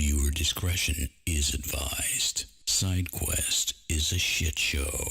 Viewer discretion is advised. SideQuest is a shit show.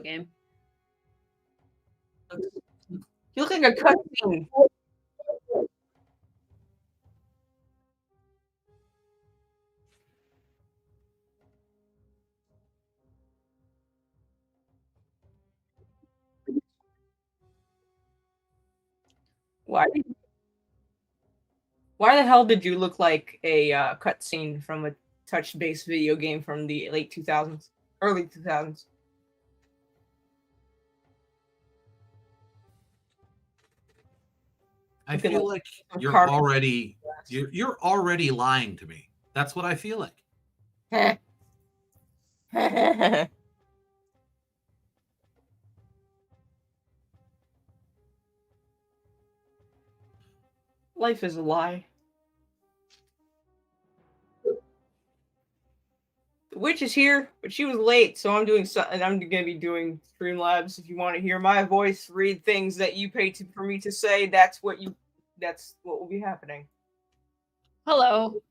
Game. You look like a cutscene. Why the hell did you look like a cutscene from a touch-based video game from the late 2000s, early 2000s? I feel like you're already lying to me. That's what I feel like. Life is a lie. The witch is here, but she was late, so I'm doing something. I'm going to be doing Streamlabs. If you want to hear my voice read things that you pay for me to say, that's what will be happening. Hello.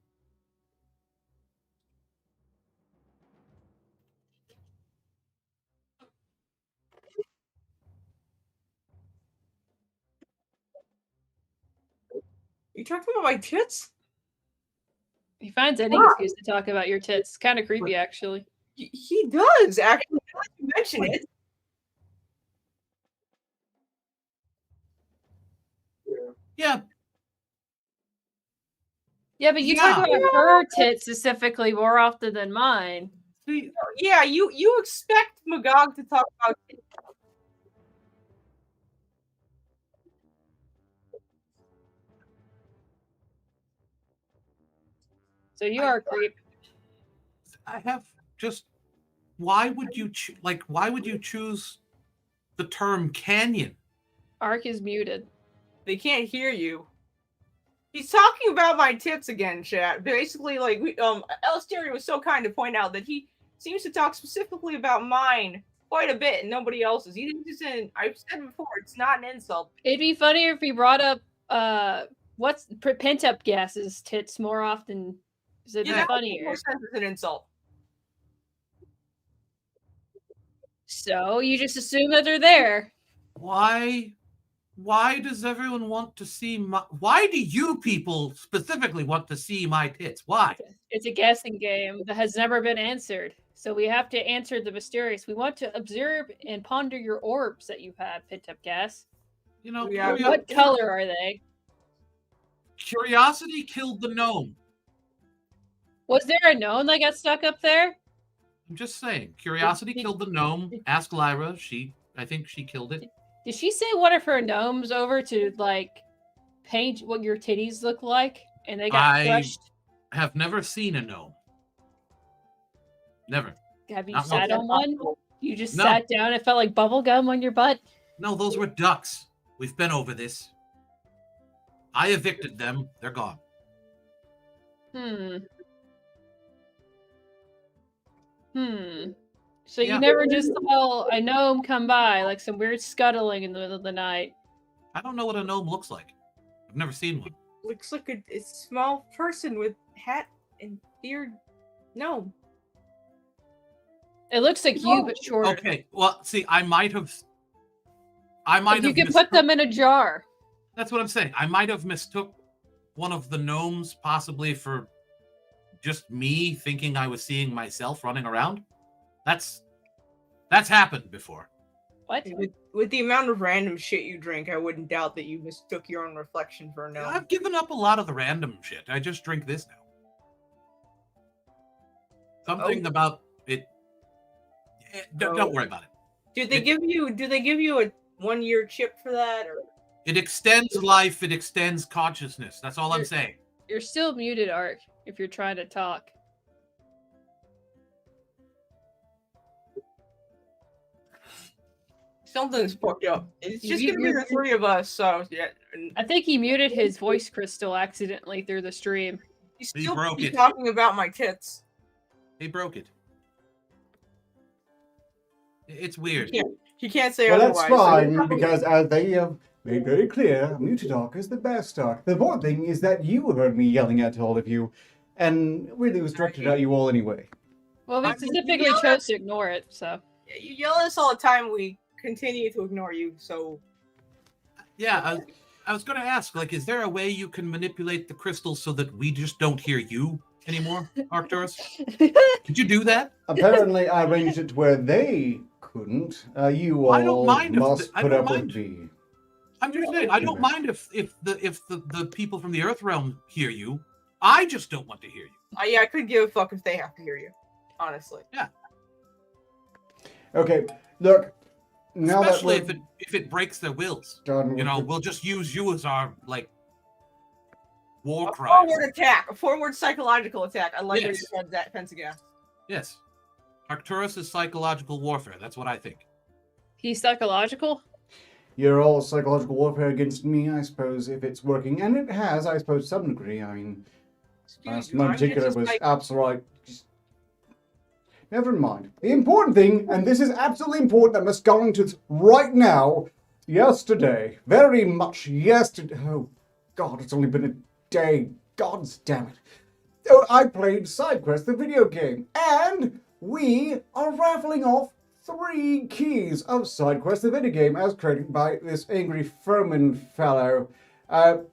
You talking about my tits? He finds any excuse to talk about your tits. Kind of creepy, actually. He does, actually. Now that you mention it. Yeah. Yeah, but you talk about her tits specifically more often than mine. Yeah, you expect Magog to talk about tits. So you are a creep. I have just. Why would you Why would you choose the term canyon? Ark is muted. They can't hear you. He's talking about my tits again, chat. Basically, like Elsteria was so kind to point out that he seems to talk specifically about mine quite a bit and nobody else's. He didn't just I've said before, it's not an insult. It'd be funnier if he brought up what's pent up gases tits more often. It'd be funnier. More sense as an insult. So you just assume that they're there. Why does everyone want to see why do you people specifically want to see my tits? Why? It's a guessing game that has never been answered. So we have to answer the mysterious. We want to observe and ponder your orbs that you have, pent up gas. You know, what color are they? Curiosity killed the gnome. Was there a gnome that got stuck up there? I'm just saying. Curiosity killed the gnome. Ask Lyra. I think she killed it. Did she send one of her gnomes over to, like, paint what your titties look like? And they got crushed? I have never seen a gnome. Never. Have you Not sat once. on one? You just No. sat down and felt like bubble gum on your butt? No, those were ducks. We've been over this. I evicted them. They're gone. So you never just saw a gnome come by, like some weird scuttling in the middle of the night? I don't know what a gnome looks like. I've never seen one. Looks like a small person with hat and beard. No. It looks like you, but shorter. Okay, well, see, I might have. You can put them in a jar. That's what I'm saying. I might have mistook one of the gnomes, possibly for just me thinking I was seeing myself running around. That's happened before. What? With the amount of random shit you drink, I wouldn't doubt that you mistook your own reflection for a gnome. I've given up a lot of the random shit. I just drink this now. Something about it. Don't worry about it. Do they give you a 1-year chip for that, or? It extends life. It extends consciousness. That's all I'm saying. You're still muted, Ark, if you're trying to talk. Something's fucked up. It's just gonna be the three of us, so yeah. I think he muted his voice crystal accidentally through the stream. He's He still broke it. talking about my tits. They broke it. It's weird. He can't say Well, otherwise. that's fine, because as they have made very clear, muted talk is the best talk. The important thing is that you heard me yelling at all of you, and really was directed at you all anyway. Well, we specifically chose to ignore it, so. You yell at us all the time. We continue to ignore you. So. Yeah, I was going to ask, like, is there a way you can manipulate the crystals so that we just don't hear you anymore, Arcturus? Could you do that? Apparently, I arranged it to where they couldn't. You all I don't mind if must I put don't up mind. with me. I'm just saying, I don't mind if the people from the Earth realm hear you. I just don't want to hear you. Yeah, I couldn't give a fuck if they have to hear you. Honestly. Yeah. Okay, look. Now Especially that if it breaks their wills. done You with know, it. we'll just use you as our war A cry. forward attack. A forward psychological attack. I like where you Yes. said that, Pentagon. Yes. Arcturus is psychological warfare. That's what I think. He's psychological? You're all psychological warfare against me, I suppose, if it's working. And it has, I suppose, to some degree. I mean, last you, month in I'm particular just was like- absolute. Never mind. The important thing, and this is absolutely important, I must go into this right now. Yesterday, very much yesterday. Oh, God, it's only been a day. God damn it. Oh, I played SideQuest, the video game, and we are raffling off 3 keys of SideQuest, the video game, as created by this angry Furman fellow.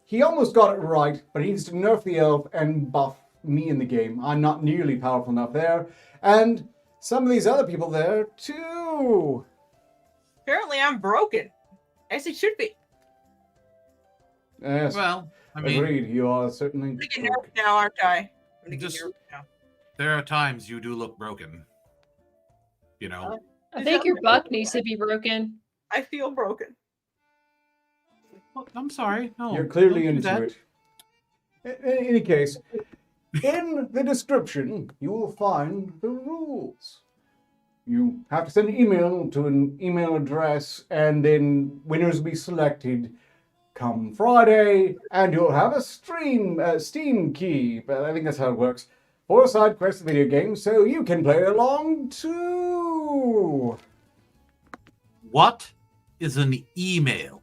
He almost got it right, but he needs to nerf the elf and buff me in the game. I'm not nearly powerful enough there. And some of these other people there, too. Apparently, I'm broken. As it should be. Yes, Well, I mean, agreed. You are certainly I'm gonna get broken. nerfed now, aren't I? I'm gonna get Just- nerfed now. there are times you do look broken. You know? I think your buck needs to be broken. I feel broken. Well, I'm sorry. No. You're clearly don't do into that. it. In any case, in the description, you will find the rules. You have to send an email to an email address, and then winners will be selected come Friday, and you'll have a Steam key. But I think that's how it works. For a SideQuest video game, so you can play along too. What is an email?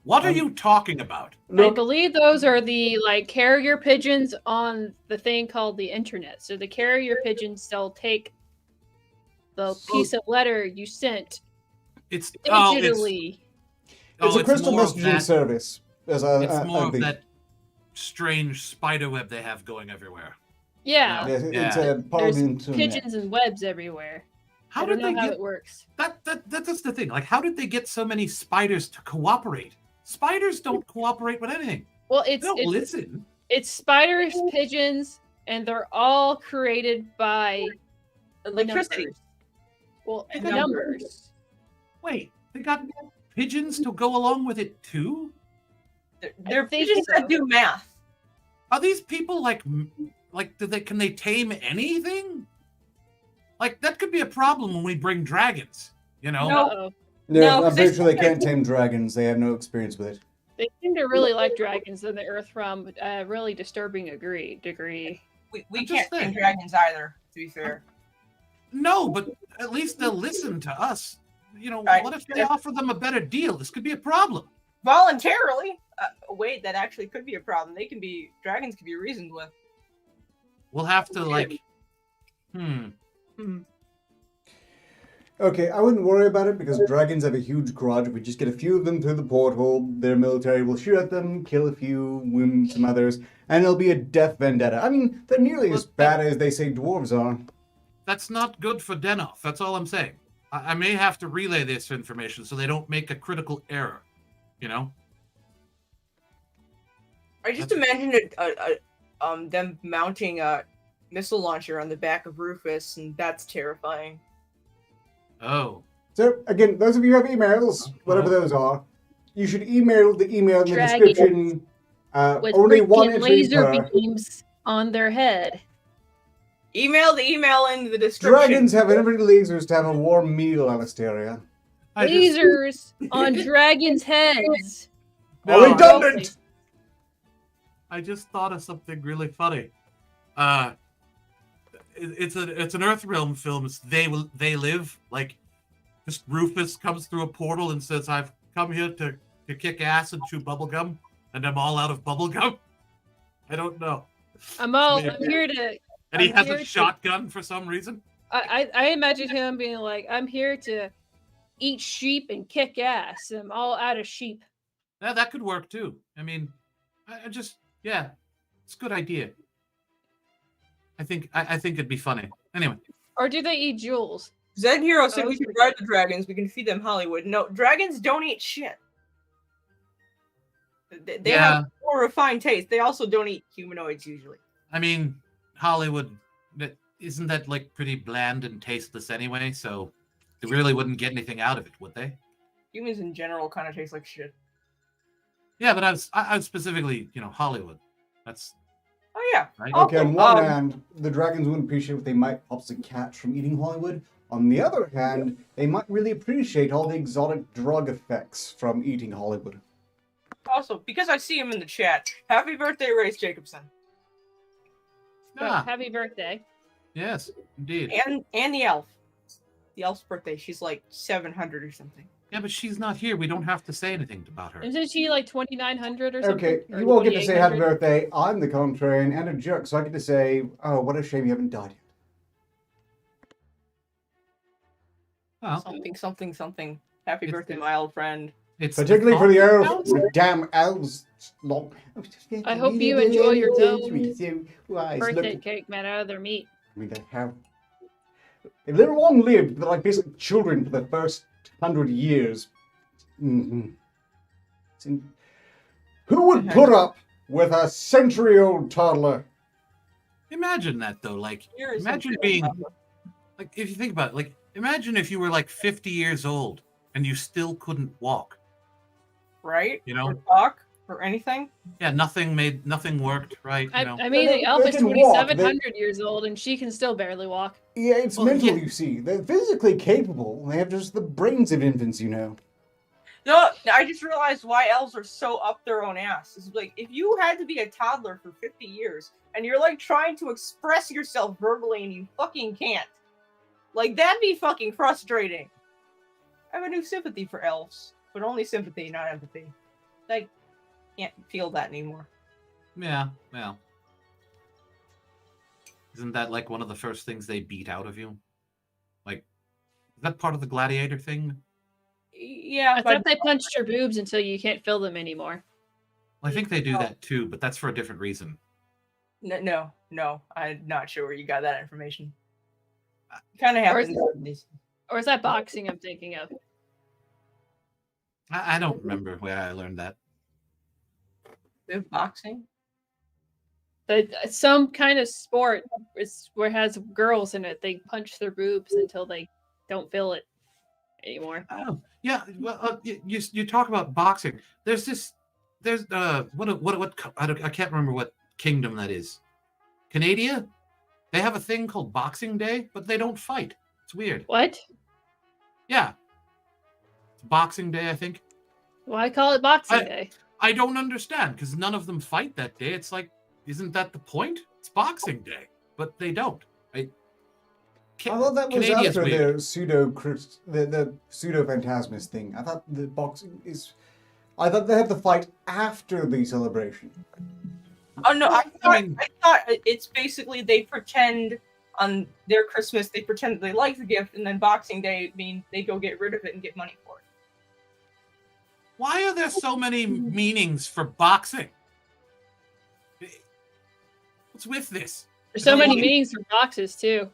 What are you talking about? I Look, believe those are the carrier pigeons on the thing called the internet. So the carrier pigeons, they'll take the piece of letter you sent It's digitally. it's a crystal more of messaging that- service. It's more of that strange spider web they have going everywhere. Yeah, It's Yeah. a part of there's the internet. pigeons and webs everywhere. How I don't did know they how get it works. that's the thing? Like, how did they get so many spiders to cooperate? Spiders don't cooperate with anything. Well, They don't it's listen. it's spiders, pigeons, and they're all created by Electricity. numbers. Well, And numbers. Wait, they got pigeons to go along with it too? They're think pigeons so. that do math. Are these people like do they can they tame anything? Like, that could be a problem when we bring dragons, you know? No. Uh-oh. No, No, I'm 'cause pretty they sure they still can't tame dragons. They have no experience with it. They seem to really like dragons in the Earth realm. Really disturbing degree. We I'm can't just tame saying. dragons either, to be fair. No, but at least they'll listen to us. You know, Right. what if they offer them a better deal? This could be a problem. Voluntarily? Wait, that actually could be a problem. Dragons can be reasoned with. We'll have to, like, Okay, I wouldn't worry about it because dragons have a huge grudge. If we just get a few of them through the porthole, their military will shoot at them, kill a few, wound some others, and it'll be a death vendetta. I mean, they're nearly as bad as they say dwarves are. That's not good for Denoth. That's all I'm saying. I may have to relay this information so they don't make a critical error, you know? I just imagined them mounting a missile launcher on the back of Rufus, and that's terrifying. Oh. So, again, those of you who have emails, whatever those are, you should email the email in the Dragons. description. With Only one freaking entry laser per. beams on their head. Email the email in the description. Dragons have infinite lasers to have a warm meal, Alastaria. Lasers on dragons' heads. Oh, redundant! I just thought of something really funny. It's an Earthrealm film. It's They Live. Like, just Rufus comes through a portal and says, "I've come here to kick ass and chew bubblegum, and I'm all out of bubblegum." I don't know. I'm here to. And he I'm has here a to- shotgun for some reason. I imagine him being like, "I'm here to eat sheep and kick ass. I'm all out of sheep." Yeah, that could work too. I mean, I just, yeah, it's a good idea. I think it'd be funny. Anyway. Or do they eat jewels? Zed Hero said we should ride the dragons. We can feed them Hollywood. No, dragons don't eat shit. They have more refined taste. They also don't eat humanoids usually. I mean, Hollywood, isn't that like pretty bland and tasteless anyway? So they really wouldn't get anything out of it, would they? Humans in general kind of taste like shit. Yeah, but I was specifically, Hollywood. That's. Oh yeah. Right? Okay, on one hand, the dragons wouldn't appreciate what they might possibly catch from eating Hollywood. On the other hand, they might really appreciate all the exotic drug effects from eating Hollywood. Also, because I see him in the chat, happy birthday, Race Jacobson. Oh, happy birthday. Yes, indeed. And the elf. The elf's birthday. She's like 700 or something. Yeah, but she's not here. We don't have to say anything about her. Isn't she like 2,900 or something? Okay, Or you all get to say happy 2,800? birthday. I'm the contrarian and a jerk, so I get to say, oh, what a shame you haven't died yet. Well, Something. Happy It's- birthday, my old friend. it's Particularly for the elves, elves. the damn elves. I hope you enjoy your Wise. Birthday Look, cake made out of their meat. I mean, they've long lived. They're like basically children for the first 100 years. Mm-hmm. Who would put up with a century-old toddler? Imagine that though. Like, Here is imagine something being about- like, if you think about it, like, imagine if you were like 50 years old and you still couldn't walk. right? You know? Or talk or anything. Yeah, nothing worked, right? I You know. mean, They- the elf they is can walk. 2,700 years old, and she can still barely walk. Yeah, it's Well, mental, yeah. you see. They're physically capable. They have just the brains of infants, you know. No, I just realized why elves are so up their own ass. It's like, if you had to be a toddler for 50 years and you're like trying to express yourself verbally and you fucking can't, like, that'd be fucking frustrating. I have a new sympathy for elves, but only sympathy, not empathy. Like, can't feel that anymore. Yeah, well. Isn't that like one of the first things they beat out of you? Like, is that part of the gladiator thing? Yeah, I thought they punched your boobs until you can't feel them anymore. Well, I think they do that too, but that's for a different reason. No, I'm not sure where you got that information. Kind of Or is happens. Or is that boxing I'm thinking of? I don't remember where I learned that. With boxing? Some kind of sport where it has girls in it. They punch their boobs until they don't feel it anymore. Oh, yeah. Well, you talk about boxing. There's what I can't remember what kingdom that is. Canada? They have a thing called Boxing Day, but they don't fight. It's weird. What? Yeah. It's Boxing Day, I think. Why call it Boxing Day? I don't understand, because none of them fight that day. It's like, isn't that the point? It's Boxing Day, but they don't. I thought that was Canadians after weird. the pseudo phantasmus thing. I thought the boxing is. I thought they have the fight after the celebration. Oh no, I mean- thought it's basically they pretend on their Christmas they pretend that they like the gift, and then Boxing Day means they go get rid of it and get money for it. Why are there so many meanings for boxing? What's with this? There's so many Why- meanings for boxes too.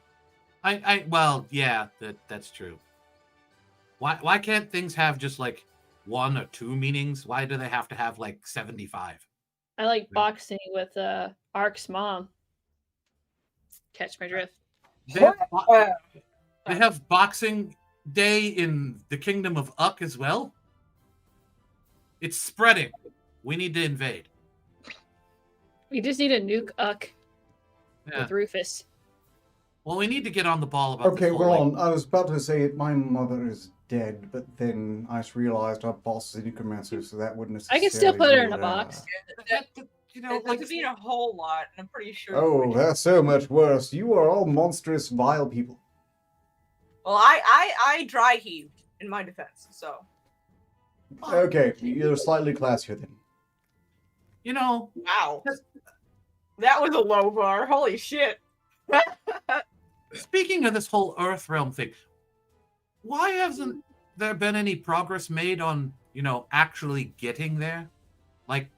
Well, yeah, that's true. Why can't things have just like 1 or 2 meanings? Why do they have to have like 75? I like boxing with Ark's mom. Catch my drift. They have Boxing Day in the kingdom of Uck as well. It's spreading. We need to invade. We just need a nuke Uck Yeah. with Rufus. Well, we need to get on the ball about Okay, this we're whole, on. I was about to say my mother is dead, but then I just realized our boss is a necromancer, so that wouldn't I necessarily. can still put her in be a that. box. You know, That like could mean a whole lot, and I'm pretty sure. Oh, that's so much worse. You are all monstrous, vile people. Well, I dry heaved in my defense, so. Okay, you're slightly classier then. you know, Wow. That was a low bar. Holy shit. speaking of this whole Earth realm thing, why hasn't there been any progress made on, actually getting there? Like,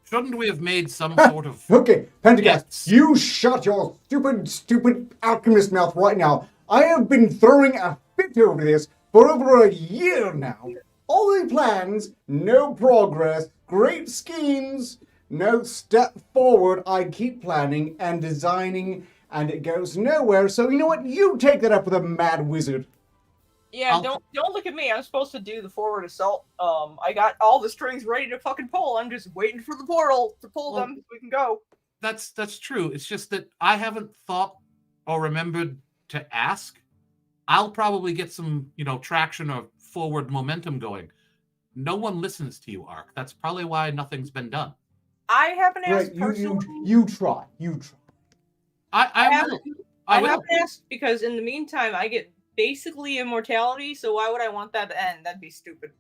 shouldn't we have made some sort of... Okay, Pentagast, Yes. you shut your stupid alchemist mouth right now. I have been throwing a fit over this for over a year now. All the plans, no progress, great schemes, no step forward. I keep planning and designing, and it goes nowhere. So you know what? You take that up with a mad wizard. Yeah, I'll- don't look at me. I'm supposed to do the forward assault. I got all the strings ready to fucking pull. I'm just waiting for the portal to pull Well- them so we can go. That's true. It's just that I haven't thought or remembered to ask. I'll probably get some, traction or forward momentum going. No one listens to you, Ark. That's probably why nothing's been done. I haven't asked Right, personally. you try. I haven't- will. I will. haven't asked because in the meantime I get basically immortality, so why would I want that to end? That'd be stupid.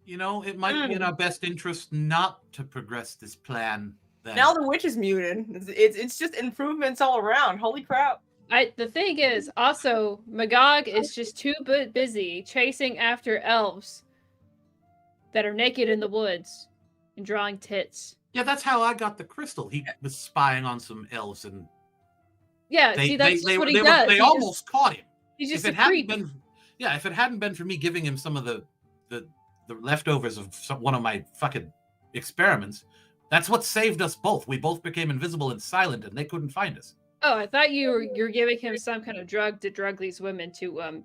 It might be in our best interest not to progress this plan. Then. Now the witch is muted. It's just improvements all around. Holy crap. The thing is, also, Magog is just too busy chasing after elves that are naked in the woods and drawing tits. Yeah, that's how I got the crystal. He was spying on some elves, and Yeah, see, that's just what he does. They almost caught him. He's just If it a hadn't creep. been, if it hadn't been for me giving him some of the leftovers of one of my fucking experiments, that's what saved us both. We both became invisible and silent, and they couldn't find us. Oh, I thought you're giving him some kind of drug to drug these women to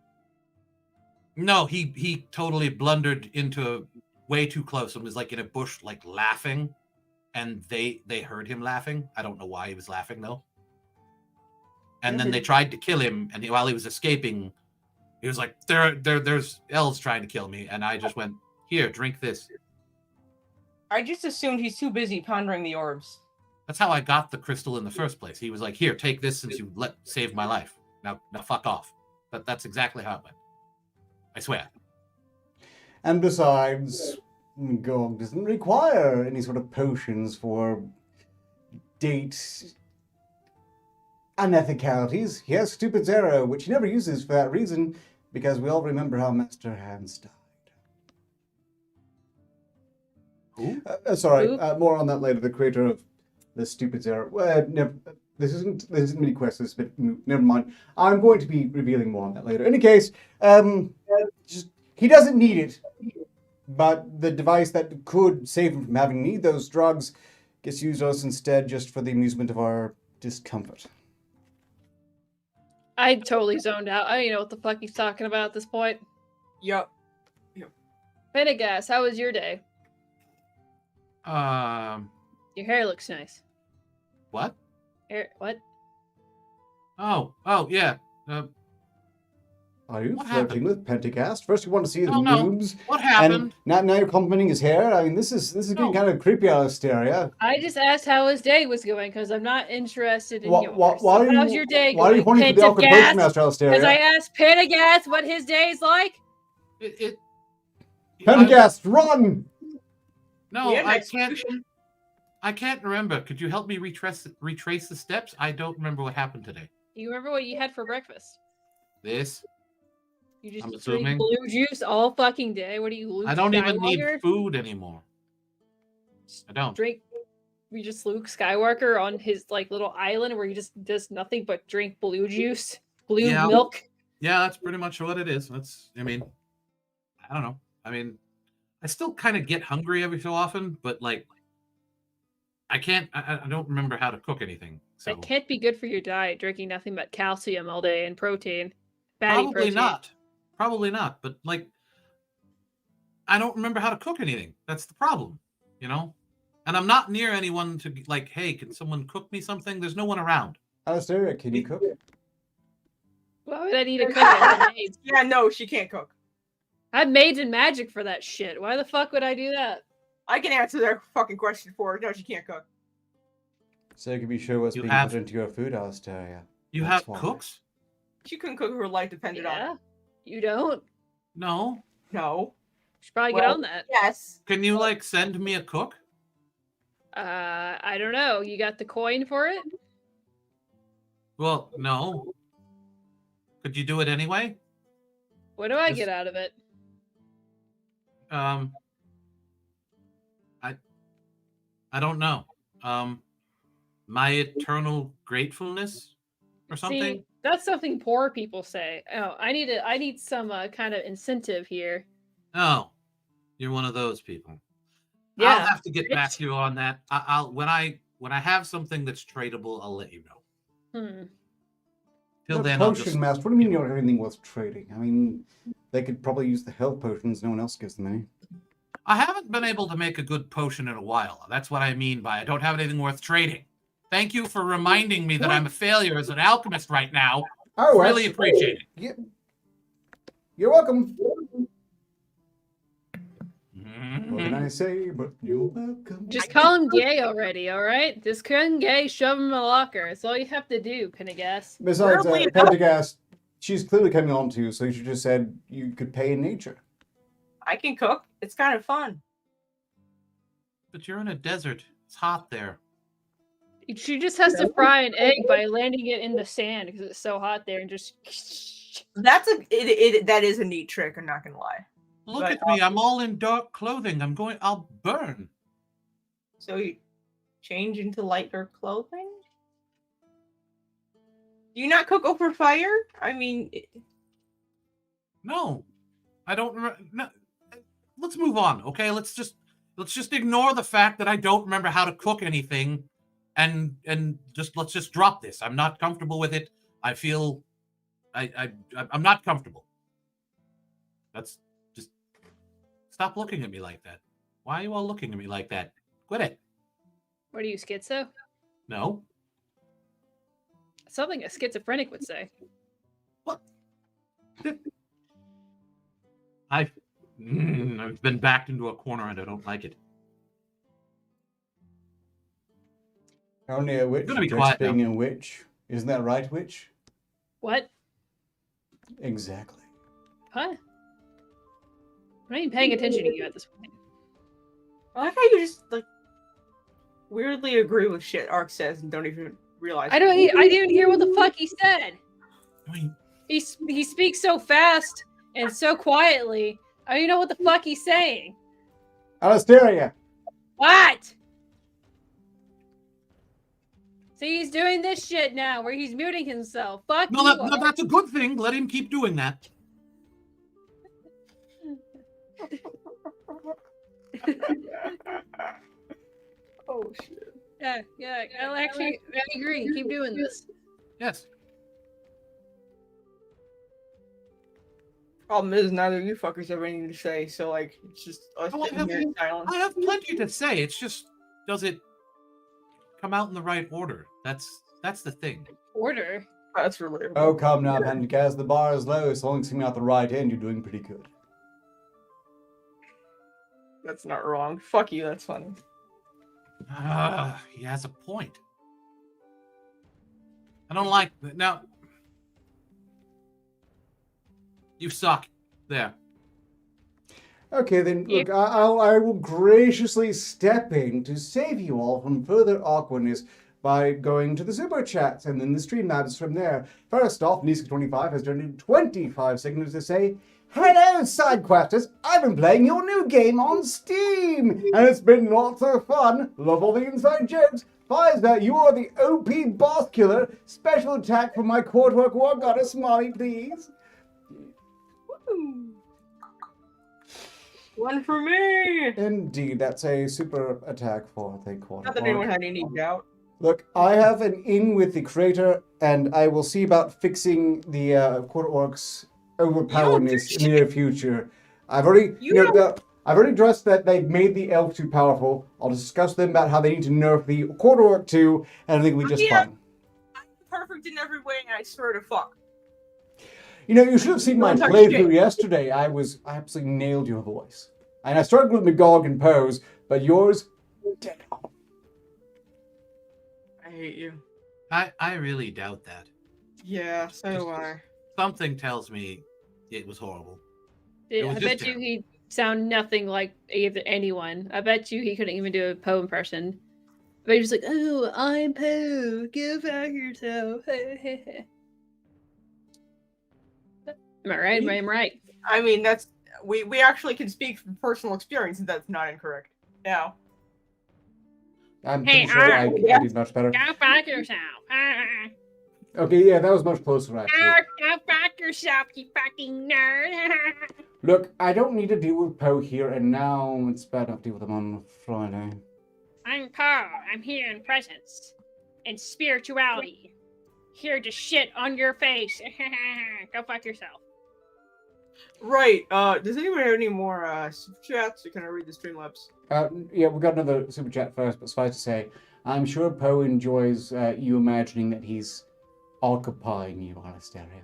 No, he totally blundered into way too close and was like in a bush, like laughing, and they heard him laughing. I don't know why he was laughing though. And then they tried to kill him, and while he was escaping, he was like, "There's elves trying to kill me," and I just went, "Here, drink this." I just assumed he's too busy pondering the orbs. That's how I got the crystal in the first place. He was like, "Here, take this since you saved my life. Now fuck off." That's exactly how it went. I swear. And besides, Magog doesn't require any sort of potions for date unethicalities. He has stupid arrow, which he never uses for that reason, because we all remember how Master Hans died. Who? Sorry, Who? more on that later. The creator of the stupid arrow. Never. This isn't mini quest. This is a bit moot. Never mind. I'm going to be revealing more on that later. In any case, he doesn't need it, but the device that could save him from having to need those drugs gets used on us instead, just for the amusement of our discomfort. I totally zoned out. I don't even know what the fuck he's talking about at this point. Yup. Pendergast, how was your day? Your hair looks nice. What? What? Oh, yeah. Are you What flirting happened? with Pentecost? First you want to see the No. noobs, What happened? and now you're complimenting his hair. I mean, this is getting No. kind of creepy, Alistair. I just asked how his day was going because I'm not interested in Why yours. are you? How's your day Why are you going? pointing to the awkward potion master, Because I Alistair? asked Pentecost what his day's like. Pentecost, run! No, We had an I can't. execution. I can't remember. Could you help me retrace the steps? I don't remember what happened today. You remember what you had for breakfast? This. You just I'm drink assuming. blue juice all fucking day. What are you, Luke I don't even need Skywalker? food anymore. I don't. Drink. We just Luke Skywalker on his like little island where he just does nothing but drink blue juice, blue Yeah. milk. Yeah, that's pretty much what it is. I mean, I don't know. I mean, I still kind of get hungry every so often, but like, I don't remember how to cook anything. So That can't be good for your diet, drinking nothing but calcium all day and protein. Fatty probably protein. not. Probably not. But like, I don't remember how to cook anything. That's the problem, you know? And I'm not near anyone to like, hey, can someone cook me something? There's no one around. Alistair, can you cook? Why would I need a cook? I have maids. Yeah, no, she can't cook. I have maids and magic for that shit. Why the fuck would I do that? I can answer that fucking question for her. No, she can't cook. So can you show what's You being have- put into your food, Alistair? You That's have why. cooks? She couldn't cook if her life depended on Yeah. it. You don't? No. No. You should probably get Well, on that. Yes. Can you like send me a cook? I don't know. You got the coin for it? Well, no. Could you do it anyway? What do I Just- get out of it? I don't know. My eternal gratefulness or something. See, that's something poor people say. Oh, I need some kind of incentive here. Oh, you're one of those people. Yeah. I'll have to get back bitch. to you on that. I'll when I have something that's tradable, I'll let you know. Till The then, I'll potion just. master. What do you mean you don't have anything worth trading? I mean, they could probably use the health potions. No one else gives them any. I haven't been able to make a good potion in a while. That's what I mean by I don't have anything worth trading. Thank you for reminding me that I'm a failure as an alchemist right now. Oh, Really actually- appreciate it. Yeah. You're welcome. What can I say? But you're welcome. Just call him gay already, all right? Just call him gay, shove him in a locker. That's all you have to do, Pendergast. Besides, Weirdly enough- Pendergast, she's clearly coming on to you, so you should just said you could pay in nature. I can cook. It's kind of fun. But you're in a desert. It's hot there. She just has to fry an egg by landing it in the sand because it's so hot there and just. That is a neat trick. I'm not gonna lie. Look But, at me. I'm all in dark clothing. I'll burn. So you change into lighter clothing? Do you not cook over fire? I mean, No, I don't. No. Let's move on, okay? Let's just ignore the fact that I don't remember how to cook anything, and let's just drop this. I'm not comfortable with it. I feel I'm not comfortable. That's just stop looking at me like that. Why are you all looking at me like that? Quit it. What are you, schizo? No. Something a schizophrenic would say. What? I've been backed into a corner and I don't like it. Only a witch Gonna be rejects quiet now. being a witch. Isn't that right, witch? What? Exactly. Huh? I'm not even paying attention to you at this point. I like how you just like weirdly agree with shit Ark says and don't even realize. I didn't even hear what the fuck he said. I mean, He speaks so fast and so quietly. I don't even know what the fuck he's saying. Alistair! What? See, he's doing this shit now where he's muting himself. Fuck no, you. that's a good thing. Let him keep doing that. Oh shit. Yeah, I agree. Keep doing this. Yes. Problem is, neither of you fuckers have anything to say, so like it's just us Oh, sitting here in silence. I have plenty to say. It's just, does it come out in the right order? That's the thing. Order. That's relatable. Oh, come now, Pendergast. The bar is low. As long as you're out the right end, you're doing pretty good. That's not wrong. Fuck you. That's funny. He has a point. I don't like now. You suck. There. Okay, then, look, I will graciously step in to save you all from further awkwardness by going to the super chats and then the Streamlabs from there. First off, Niska25 has donated 25 seconds to say, "Hello, sidequesters! I've been playing your new game on Steam, and it's been lots of fun. Love all the inside jokes. Pfizer, you are the OP boss killer. Special attack from my courtwork war goddess, Molly, please." Woo. One for me. Indeed, that's a super attack for the courtwork. Not that anyone had any doubt. Look, I have an in with the creator, and I will see about fixing the courtwork's overpowerness in the near future. I've already, I've already addressed that they've made the elf too powerful. I'll discuss with them about how they need to nerf the quarterwork too, and I think we just fine. I'm perfect in every way, and I swear to fuck. You know, you should have seen my playthrough yesterday. I absolutely nailed your voice. And I started with Magog and Pose, but yours, dead on. I hate you. I really doubt that. Yeah, so do I. Something tells me it was horrible. Dude, I bet you he'd sound nothing like anyone. I bet you he couldn't even do a Poe impression. But he's just like, "Oh, I'm Poe. Go fuck yourself." Am I right? Am I right? I mean, that's we actually can speak from personal experience, and that's not incorrect. Now, I'm pretty sure I did much better. Go fuck yourself. Okay, yeah, that was much closer, actually. Go fuck yourself, you fucking nerd. Look, I don't need to deal with Poe here and now. It's bad enough to deal with him on Friday. I'm Poe. I'm here in presence and spirituality. Here to shit on your face. Go fuck yourself. right. Does anyone have any more super chats, or can I read the Streamlabs? Yeah, we got another super chat first, but suffice to say, I'm sure Poe enjoys you imagining that he's occupying you on Asteria.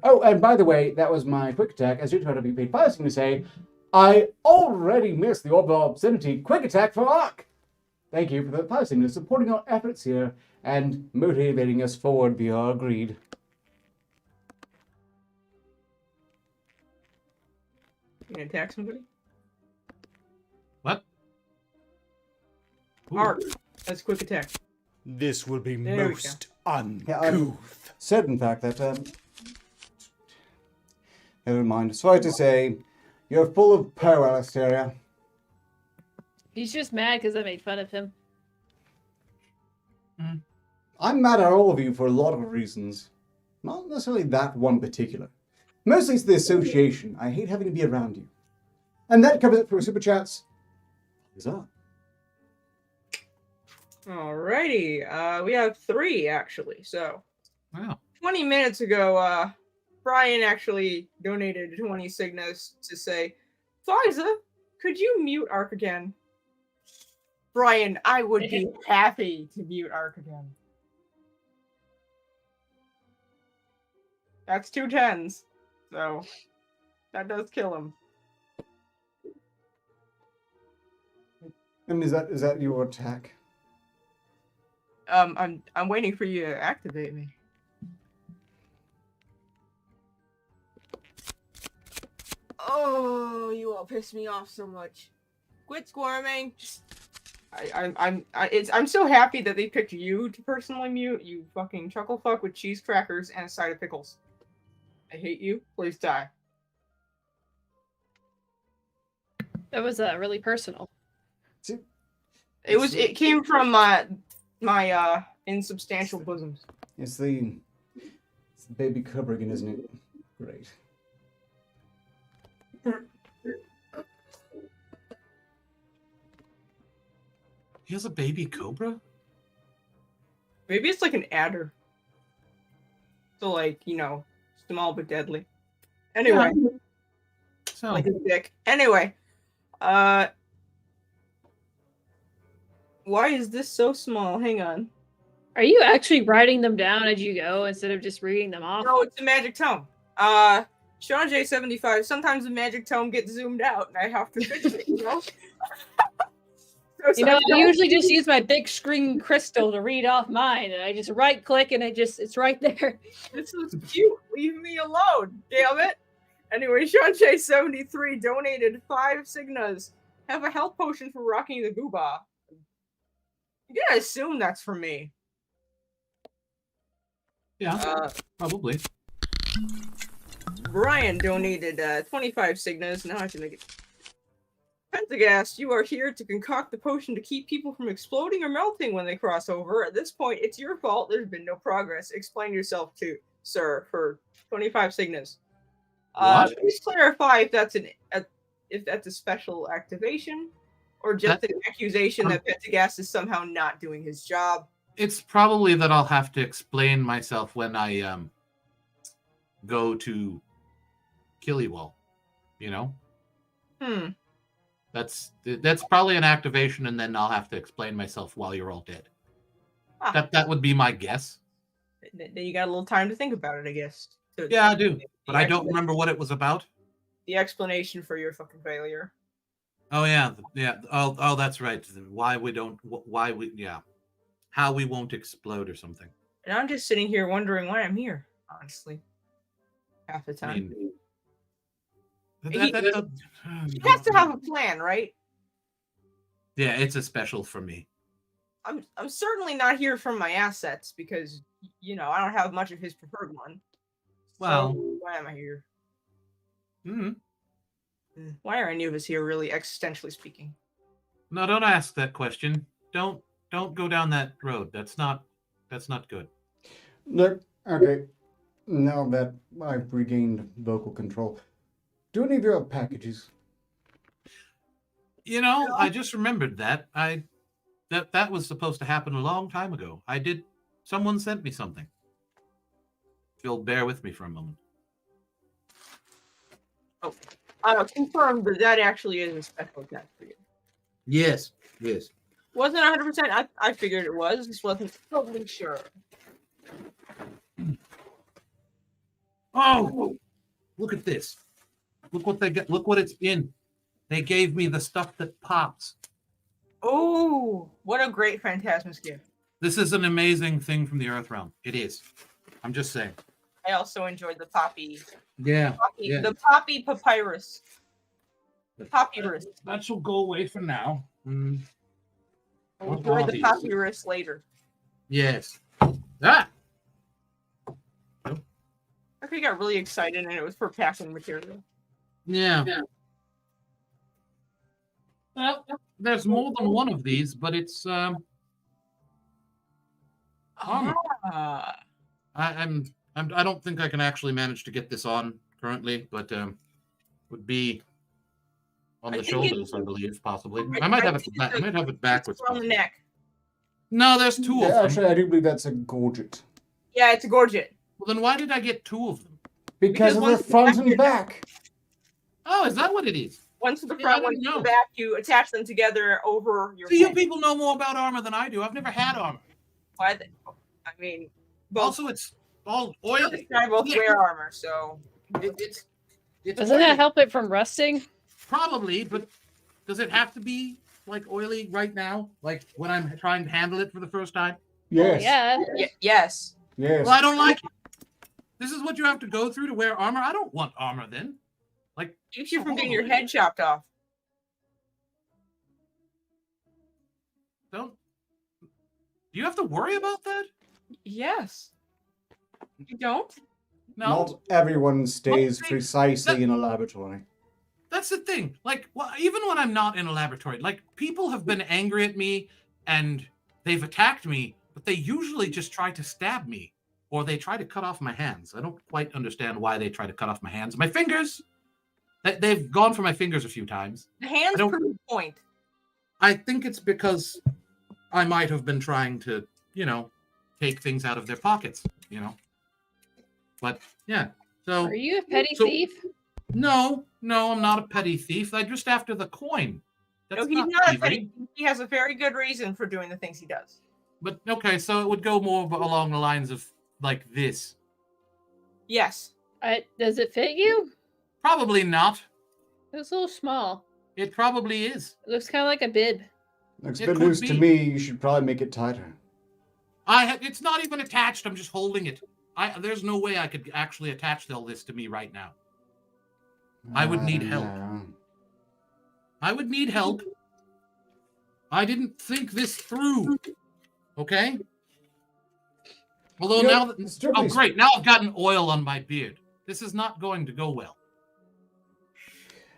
Oh, and by the way, that was my quick attack. As you tried to be paid 5 seconds to say, I already missed the orb of obscenity quick attack for Ark. Thank you for the 5 seconds supporting our efforts here and motivating us forward via our greed. You gonna attack somebody? What? Ark. That's a quick attack. This will be There we most uncouth. Said, in fact, that, never mind. Suffice to say, you're full of Poe, Alastaria. He's just mad because I made fun of him. I'm mad at all of you for a lot of reasons. Not necessarily that one particular. Mostly it's the association. I hate having to be around you. And that covers it for Super Chats. Is up. Alrighty. We have 3, actually. So, Wow. 20 minutes ago, Brian actually donated 20 Cygnus to say, Fiza, could you mute Ark again? Brian, I would be happy to mute Ark again. That's 2 10s. So, that does kill him. And is that your attack? I'm waiting for you to activate me. Oh, you all piss me off so much. Quit squirming. I'm so happy that they picked you to personally mute. You fucking chuckle fuck with cheese crackers and a side of pickles. I hate you. Please die. That was really personal. It came from my insubstantial bosoms. It's the baby cobra again, isn't it? Great. He has a baby cobra? Maybe it's like an adder. So like, small but deadly. Anyway. So like a dick. Anyway, why is this so small? Hang on. Are you actually writing them down as you go instead of just reading them off? No, it's a magic tome. Sean J75. Sometimes the magic tome gets zoomed out, and I have to fix it. You know. I usually just use my big screen crystal to read off mine, and I just right click and it's right there. This is cute. Leave me alone. Damn it. Anyway, Sean J73 donated 5 Signas. Have a health potion for rocking the Gooba. I'm gonna assume that's for me. yeah, probably. Brian donated 25 Signas. Now I have to make it. Pentagast, you are here to concoct the potion to keep people from exploding or melting when they cross over. At this point, it's your fault. There's been no progress. Explain yourself to, sir, for 25 Signas. Please clarify if that's a special activation or just an accusation that Pentagast is somehow not doing his job. It's probably that I'll have to explain myself when I go to Killywall. You know? That's probably an activation, and then I'll have to explain myself while you're all dead. That would be my guess. Then you got a little time to think about it, I guess. Yeah, I do, but I don't remember what it was about. The explanation for your fucking failure. Oh yeah. Oh, that's right. How we won't explode or something. And I'm just sitting here wondering why I'm here, honestly. Half the time. He He has to have a plan, right? Yeah, it's a special for me. I'm certainly not here from my assets because I don't have much of his preferred one. Well, so why am I here? Mm-hmm. Why are any of us here, really, existentially speaking? No, don't ask that question. Don't go down that road. That's not good. Look, okay. Now that I've regained vocal control, do any of you have packages? I just remembered that. That was supposed to happen a long time ago. Someone sent me something. If you'll bear with me for a moment. Oh, confirmed that actually is a special attack for you. Yes. Wasn't 100%. I figured it was. Just wasn't totally sure. Oh, look at this. Look what they got. Look what it's in. They gave me the stuff that pops. Oh, what a great Phantasmus gift. This is an amazing thing from the Earth Realm. It is. I'm just saying. I also enjoyed the poppy. Yeah. The poppy papyrus. The papyrus. That shall go away for now. I'll enjoy the papyrus later. Yes. I got really excited and it was for packing material. Yeah. Well, there's more than one of these, but it's armor. I don't think I can actually manage to get this on currently, but would be on the shoulders, I believe, possibly. I might have it back. I might have it backwards. On the neck. No, there's 2 of them. Actually, I do believe that's a gorget. Yeah, it's a gorget. Well, then why did I get 2 of them? Because of the front and back. Oh, is that what it is? One to the front, one to the back. You attach them together over your. So you people know more about armor than I do. I've never had armor. Why? I mean, both. Also, it's all oily. I both wear armor, so it's Doesn't that help it from rusting? Probably, but does it have to be like oily right now? Like when I'm trying to handle it for the first time? Yes. Yeah. Yes. Yes. Well, I don't like it. This is what you have to go through to wear armor. I don't want armor then. Like, keeps you from getting your head chopped off. Do you have to worry about that? Yes. You don't? No. Not everyone stays precisely in a laboratory. That's the thing. Like, well, even when I'm not in a laboratory, like, people have been angry at me and they've attacked me, but they usually just try to stab me or they try to cut off my hands. I don't quite understand why they try to cut off my hands. My fingers, they've gone for my fingers a few times. The hands prove the point. I think it's because I might have been trying to, take things out of their pockets, But, yeah. So, are you a petty thief? No, I'm not a petty thief. I'm just after the coin. That's No, he's not a thievery. petty. He has a very good reason for doing the things he does. But okay, so it would go more along the lines of like this. Yes. Does it fit you? Probably not. It's a little small. It probably is. It looks kind of like a bib. Looks a It bit could loose to be. me. You should probably make it tighter. It's not even attached. I'm just holding it. There's no way I could actually attach all this to me right now. I would need help. know. I would need help. I didn't think this through. Okay? Although now that, great. Now I've gotten oil on my beard. This is not going to go well.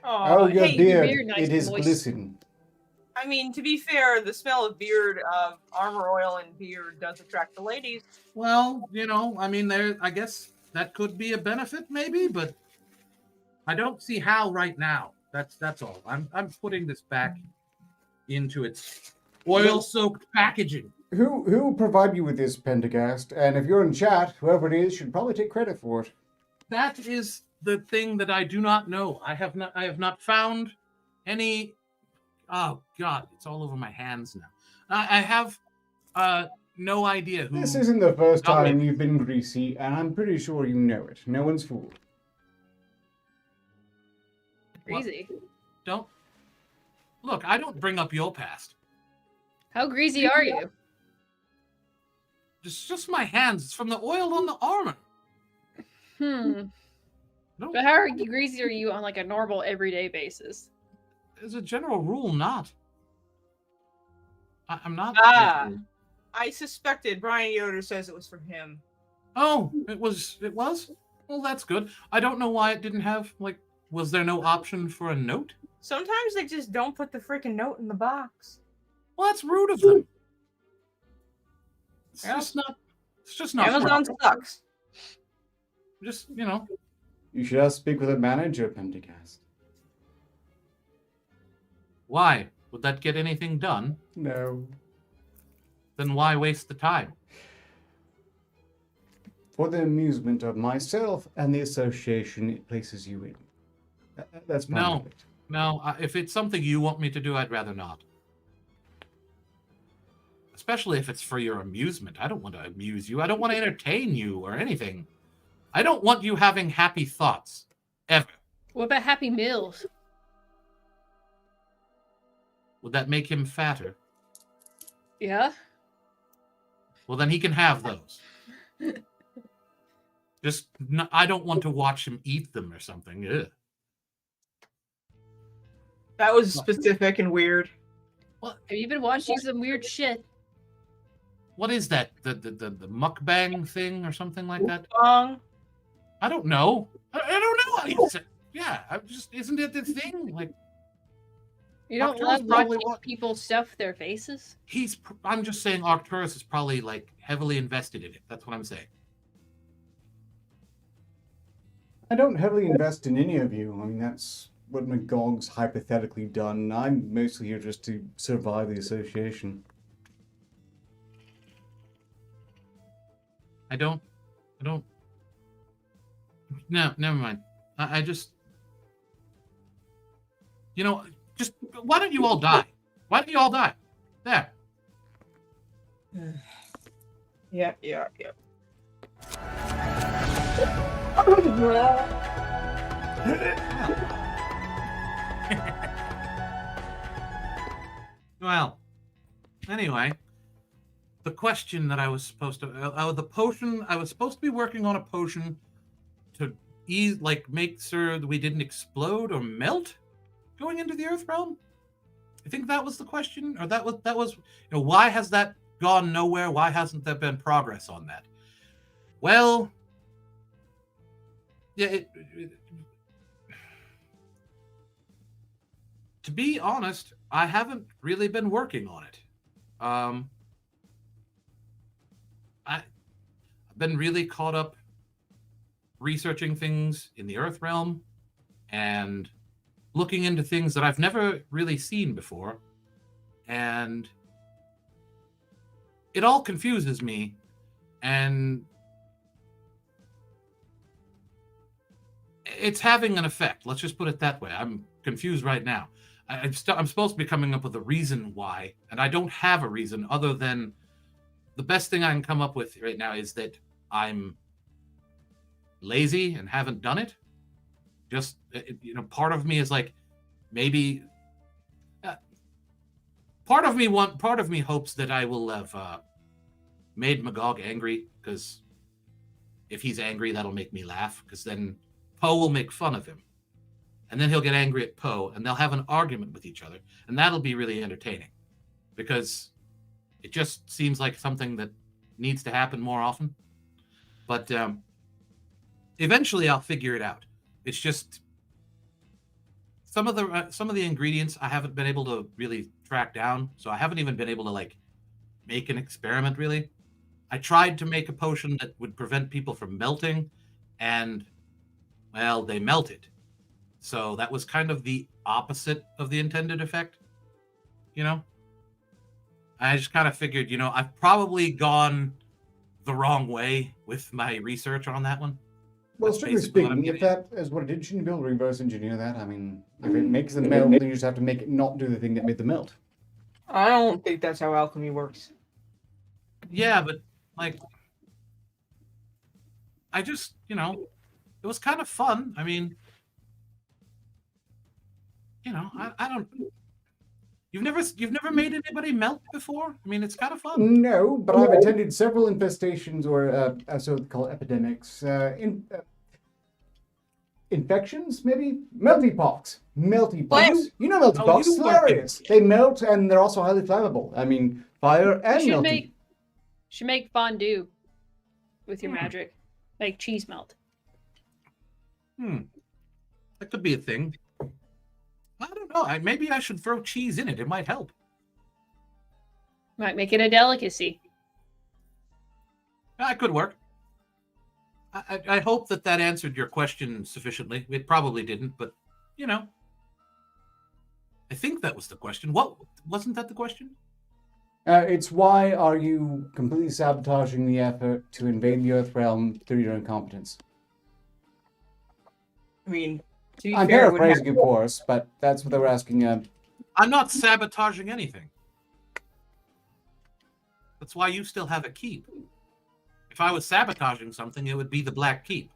Oh, your hey, beard. nice It is moist. glistening. I mean, to be fair, the smell of beard, armor oil and beard does attract the ladies. Well, I mean, I guess that could be a benefit, maybe, but I don't see how right now. That's all. I'm putting this back into its oil-soaked packaging. Who will provide you with this, Pendergast? And if you're in chat, whoever it is should probably take credit for it. That is the thing that I do not know. I have not found any. Oh God, it's all over my hands now. I have no idea who. This isn't the first got time me. you've been greasy, and I'm pretty sure you know it. No one's fooled. Greasy. Don't look. I don't bring up your past. How greasy are you? It's just my hands. It's from the oil on the armor. No, But how greasy are you on like a normal everyday basis? as a general rule, not. I'm not. I suspected Brian Yoder says it was from him. Oh, it was. It was. Well, that's good. I don't know why it didn't have Was there no option for a note? Sometimes they just don't put the freaking note in the box. Well, that's rude of them. It's Yeah. just not. It's just not. Amazon proper. sucks. Just You should have speak with a manager, Pendergast. why would that get anything done? No. Then why waste the time? For the amusement of myself and the association it places you in. That's part No. of it. No, if it's something you want me to do, I'd rather not. Especially if it's for your amusement. I don't want to amuse you. I don't want to entertain you or anything. I don't want you having happy thoughts. Ever. What about Happy Meals? Would that make him fatter? Yeah. Well, then he can have those. I don't want to watch him eat them or something. Ugh. That was specific and weird. Have you been watching some weird shit? What is that? The mukbang thing or something like that? I don't know. I don't know how you say. Yeah, isn't it the thing? You don't Arcturus love probably watching people stuff their faces? I'm just saying Arcturus is probably heavily invested in it. That's what I'm saying. I don't heavily invest in any of you. I mean, that's what Magog's hypothetically done. I'm mostly here just to survive the association. I don't. No, never mind. I just. Just why don't you all die? Why don't you all die? There. Yeah. Well, anyway, the question that I was supposed to, the potion, I was supposed to be working on a potion to make sure that we didn't explode or melt going into the Earth realm. I think that was the question, or that was, why has that gone nowhere? Why hasn't there been progress on that? Well, yeah, to be honest, I haven't really been working on it. I've been really caught up researching things in the Earth realm and looking into things that I've never really seen before. And it all confuses me. And It's having an effect. Let's just put it that way. I'm confused right now. I'm supposed to be coming up with a reason why, and I don't have a reason other than the best thing I can come up with right now is that I'm lazy and haven't done it. Just, part of me is like, maybe part of me hopes that I will have made Magog angry, because if he's angry, that'll make me laugh, because then Poe will make fun of him. And then he'll get angry at Poe, and they'll have an argument with each other. And that'll be really entertaining, because it just seems like something that needs to happen more often. But eventually I'll figure it out. It's just some of the ingredients I haven't been able to really track down. So I haven't even been able to make an experiment, really. I tried to make a potion that would prevent people from melting, and, well, they melted. So that was kind of the opposite of the intended effect, I just kind of figured, I've probably gone the wrong way with my research on that one. Well, That's strictly basically what I'm speaking, if getting that is what it did, shouldn't you be able to reverse engineer that? I mean, if it makes them melt, then you just have to make it not do the thing that made them melt. I don't think that's how alchemy works. Yeah, but I just, it was kind of fun. I mean, I don't. You've never made anybody melt before? I mean, it's kind of fun. No, but I've attended several infestations or so-called epidemics. Infections, maybe? Melty pox. Melty pox. You know melty pox. It's hilarious. They melt, and they're also highly flammable. I mean, fire and melty. Should make fondue with your magic. Make cheese melt. That could be a thing. I don't know. Maybe I should throw cheese in it. It might help. Might make it a delicacy. That could work. I hope that answered your question sufficiently. It probably didn't, but, I think that was the question. What? Wasn't that the question? It's why are you completely sabotaging the effort to invade the Earth realm through your incompetence? I mean, to be I'm fair, paraphrasing, of course, but that's what they were asking. I'm not sabotaging anything. That's why you still have a keep. If I was sabotaging something, it would be the Black Keep.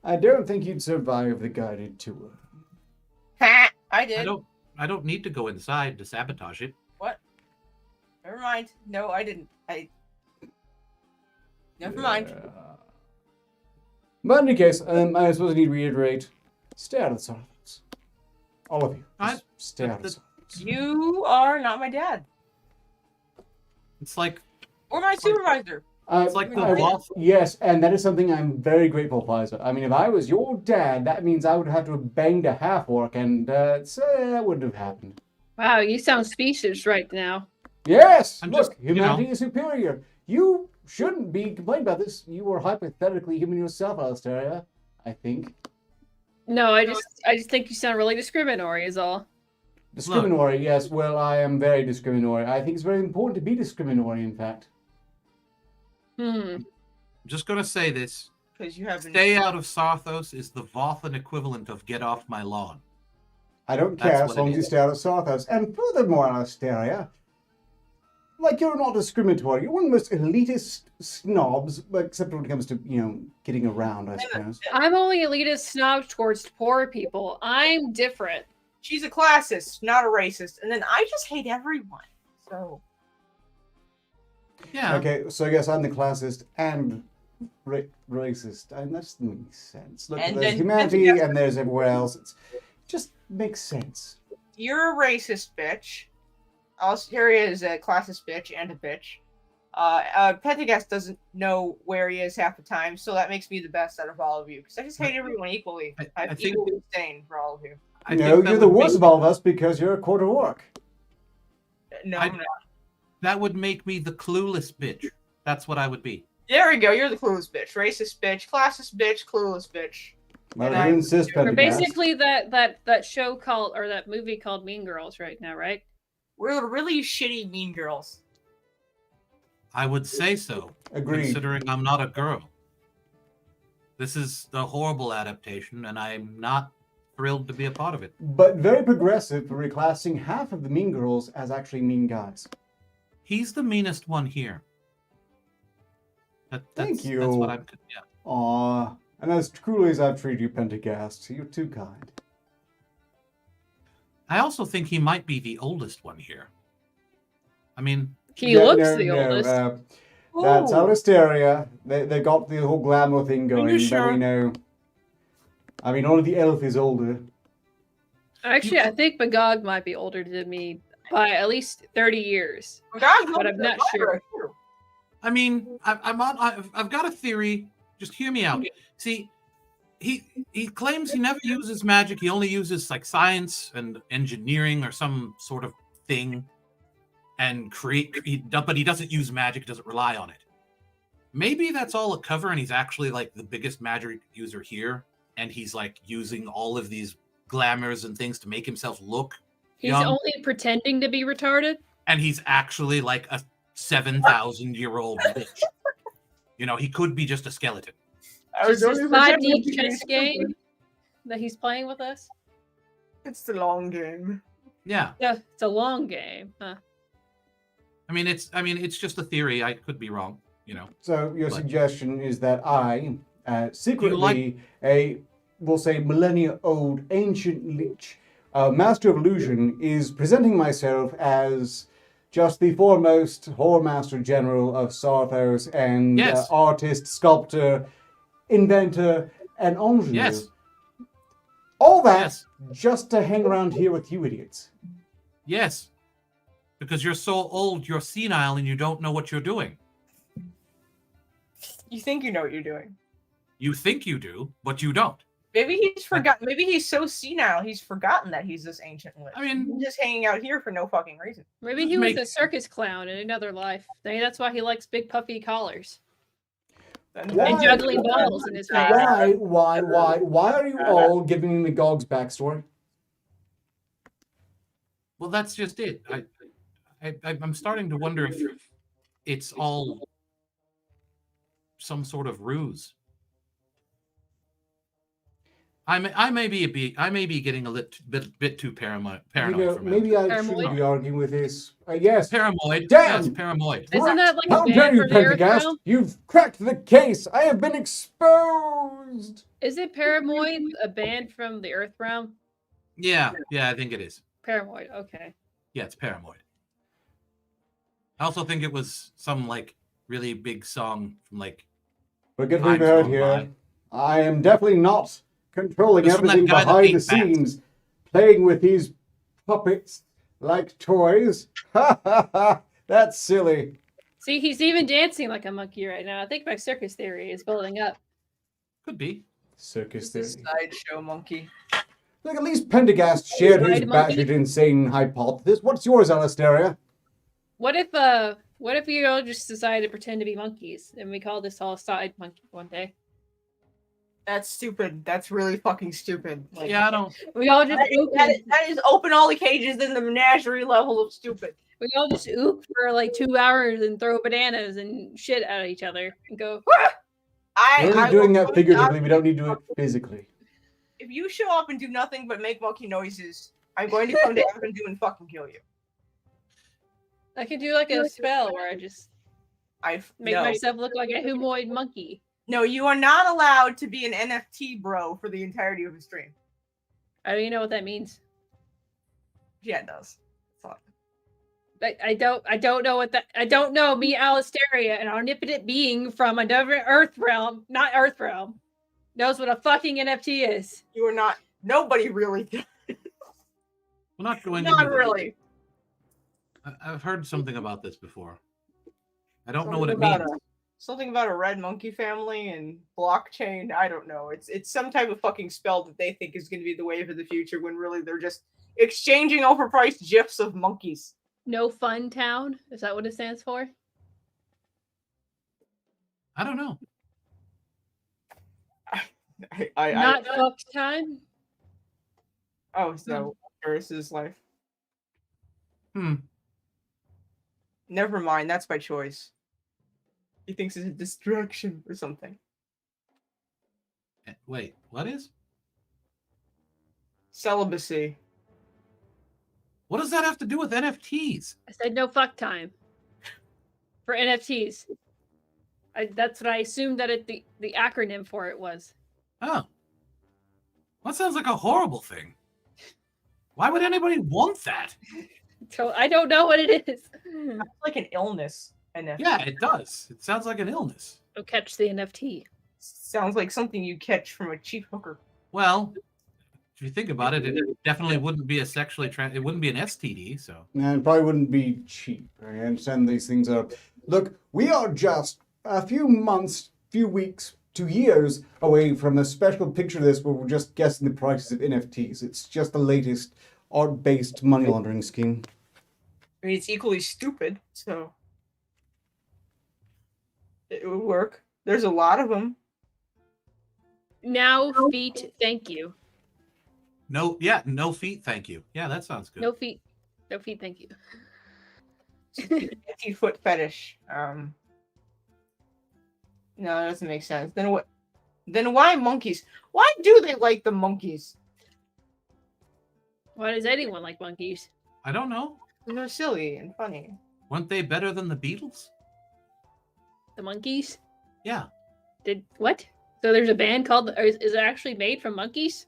I don't think you'd survive the guided tour. Ha! I did. I don't need to go inside to sabotage it. What? Never mind. No, I didn't. Never mind. But in any case, I suppose I need to reiterate, stay out of the silence. All of you. Just stay out of the silence. You are not my dad. It's like... Or my supervisor. It's like the boss. Yes, and that is something I'm very grateful for, Liza. I mean, if I was your dad, that means I would have to have banged a half-orc, and that wouldn't have happened. Wow, you sound speechless right now. Yes! I'm Look, just, humanity is superior. You shouldn't be complaining about this. You were hypothetically human yourself, Alistair, I think. No, I just think you sound really discriminatory is all. Discriminatory, yes. Well, I am very discriminatory. I think it's very important to be discriminatory, in fact. I'm just going to say this. Because you haven't... Stay out of Sarthos is the Vothan equivalent of get off my lawn. I don't care as long as you stay out of Sarthos. And furthermore, Alistair, you're not discriminatory. You're one of the most elitist snobs, except when it comes to, getting around, I suppose. I'm only elitist snob towards poor people. I'm different. She's a classist, not a racist. And then I just hate everyone. So... Yeah. Okay, so I guess I'm the classist and racist. And that doesn't make sense. Look, And there's then- humanity and there's everywhere else. It just makes sense. You're a racist bitch. Alistaria is a classist bitch and a bitch. Pendergast doesn't know where he is half the time, so that makes me the best out of all of you. Because I just hate everyone equally. I I'm think- equally disdain for all of you. No, you're the worst of all of us because you're a quarter orc. No, I'm not. That would make me the clueless bitch. That's what I would be. There we go. You're the clueless bitch. Racist bitch. Classist bitch. Clueless bitch. Well, And you insist, We're Pendergast. basically that show called, or that movie called Mean Girls right now, right? We're really shitty mean girls. I would say so. Agreed. Considering I'm not a girl. This is a horrible adaptation, and I'm not thrilled to be a part of it. But very progressive for reclassing half of the mean girls as actually mean guys. He's the meanest one here. Thank you. That's what I'm. Yeah. Aww. And as cruelly as I've treated you, Pendergast, you're too kind. I also think he might be the oldest one here. I mean, He looks the oldest. That's Alistaria. They got the whole glamour thing going, you sure? but we know. I mean, only the elf is older. Actually, I think Magog might be older than me by at least 30 years. But I'm not sure. I mean, I've got a theory. Just hear me out. See, he claims he never uses magic. He only uses like science and engineering or some sort of thing, and but he doesn't use magic. Doesn't rely on it. Maybe that's all a cover, and he's actually like the biggest magic user here, and he's like using all of these glamours and things to make himself look He's young. only pretending to be retarded. And he's actually like a 7,000-year-old bitch. You know, he could be just a skeleton. Is this 5D chess game that he's playing with us? It's the long game. Yeah. Yeah, it's a long game. Huh. I mean, it's just a theory. I could be wrong, you know. So your But- suggestion is that I, secretly we'll say millennia-old ancient lich, master of illusion, is presenting myself as just the foremost whoremaster general of Sarthos and Yes. artist, sculptor, inventor, and ingenue. Yes. All that Yes. just to hang around here with you idiots. Yes. Because you're so old, you're senile, and you don't know what you're doing. You think you know what you're doing. You think you do, but you don't. Maybe he's forgotten. Maybe he's so senile he's forgotten that he's this ancient lich. I mean- He's just hanging out here for no fucking reason. Maybe he was a circus clown in another life. Maybe that's why he likes big puffy collars Then Why- and juggling balls in his face. Why are you all giving me Gog's backstory? Well, that's just it. I'm starting to wonder if it's all some sort of ruse. I may be getting a bit too paranoid for me. Maybe I Paranoid? shouldn't be arguing with this. Yes. Paranoid. Damn! Yes, paranoid. Isn't that like How a dare band you, for the Earth Pendergast? realm? You've cracked the case. I have been exposed. Isn't Paramoid a band from the Earth realm? Yeah, I think it is. Paramoid, okay. Yeah, it's paranoid. I also think it was some like really big song from like. But get Time's me heard gone here. by. I am definitely not controlling It's from that everything guy that behind ate the scenes, playing with these puppets like toys. Ha ha ha! That's silly. See, he's even dancing like a monkey right now. I think my circus theory is building up. Could be. Circus This theory. sideshow monkey. Look, at least Pendergast shared his Right, monkey? batshit insane hypothesis. What's yours, Alistaria? What if we all just decided to pretend to be monkeys and we call this all side monkey one day? That's stupid. That's really fucking stupid. Like, Yeah, I don't. We all just that is open all the cages in the menagerie level of stupid. we all just ook for like 2 hours and throw bananas and shit at each other and go. We're only doing will- that figuratively. We don't need to do it physically. If you show up and do nothing but make monkey noises, I'm going to come to Avenue and fucking kill you. I can do like a spell where I just make no. myself look like a humanoid monkey. No, you are not allowed to be an NFT bro for the entirety of the stream. I don't even know what that means. Yeah, it does. Fuck. I don't know what that. I don't know. Me, Alistaria, an omnipotent being from another Earth realm, not Earth realm, knows what a fucking NFT is. You are not. Nobody really does. We're not going. Not into the- really. I've heard something about this before. I don't know Something what it about means. Something about a red monkey family and blockchain. I don't know. It's some type of fucking spell that they think is going to be the wave of the future when really they're just exchanging overpriced gifs of monkeys. No Fun Town. Is that what it stands for? I don't know. Not fuck time. Oh, so Eris's life. Hmm. Never mind. That's by choice. He thinks it's a distraction or something. Wait, what is? Celibacy. What does that have to do with NFTs? I said no fuck time for NFTs. That's what I assumed that the acronym for it was. Oh. That sounds like a horrible thing. Why would anybody want that? So I don't know what it is. It's like an illness. NFT. Yeah, it does. It sounds like an illness. So catch the NFT. Sounds like something you catch from a cheap hooker. Well, if you think about it, it definitely wouldn't be a it wouldn't be an STD, so. And it probably wouldn't be cheap. I understand these things are... Look, we are just a few months, few weeks to years away from a special picture of this where we're just guessing the prices of NFTs. It's just the latest art-based money laundering scheme. I mean, it's equally stupid, so it would work. There's a lot of them. Now feet, thank you. No feet, thank you. Yeah, that sounds good. No feet, thank you. 50-foot fetish. No, that doesn't make sense. Then what? Then why monkeys? Why do they like the monkeys? Why does anyone like monkeys? I don't know. They're silly and funny. Weren't they better than the Beatles? The monkeys? Yeah. Did what? So there's a band called, or is it actually made from monkeys?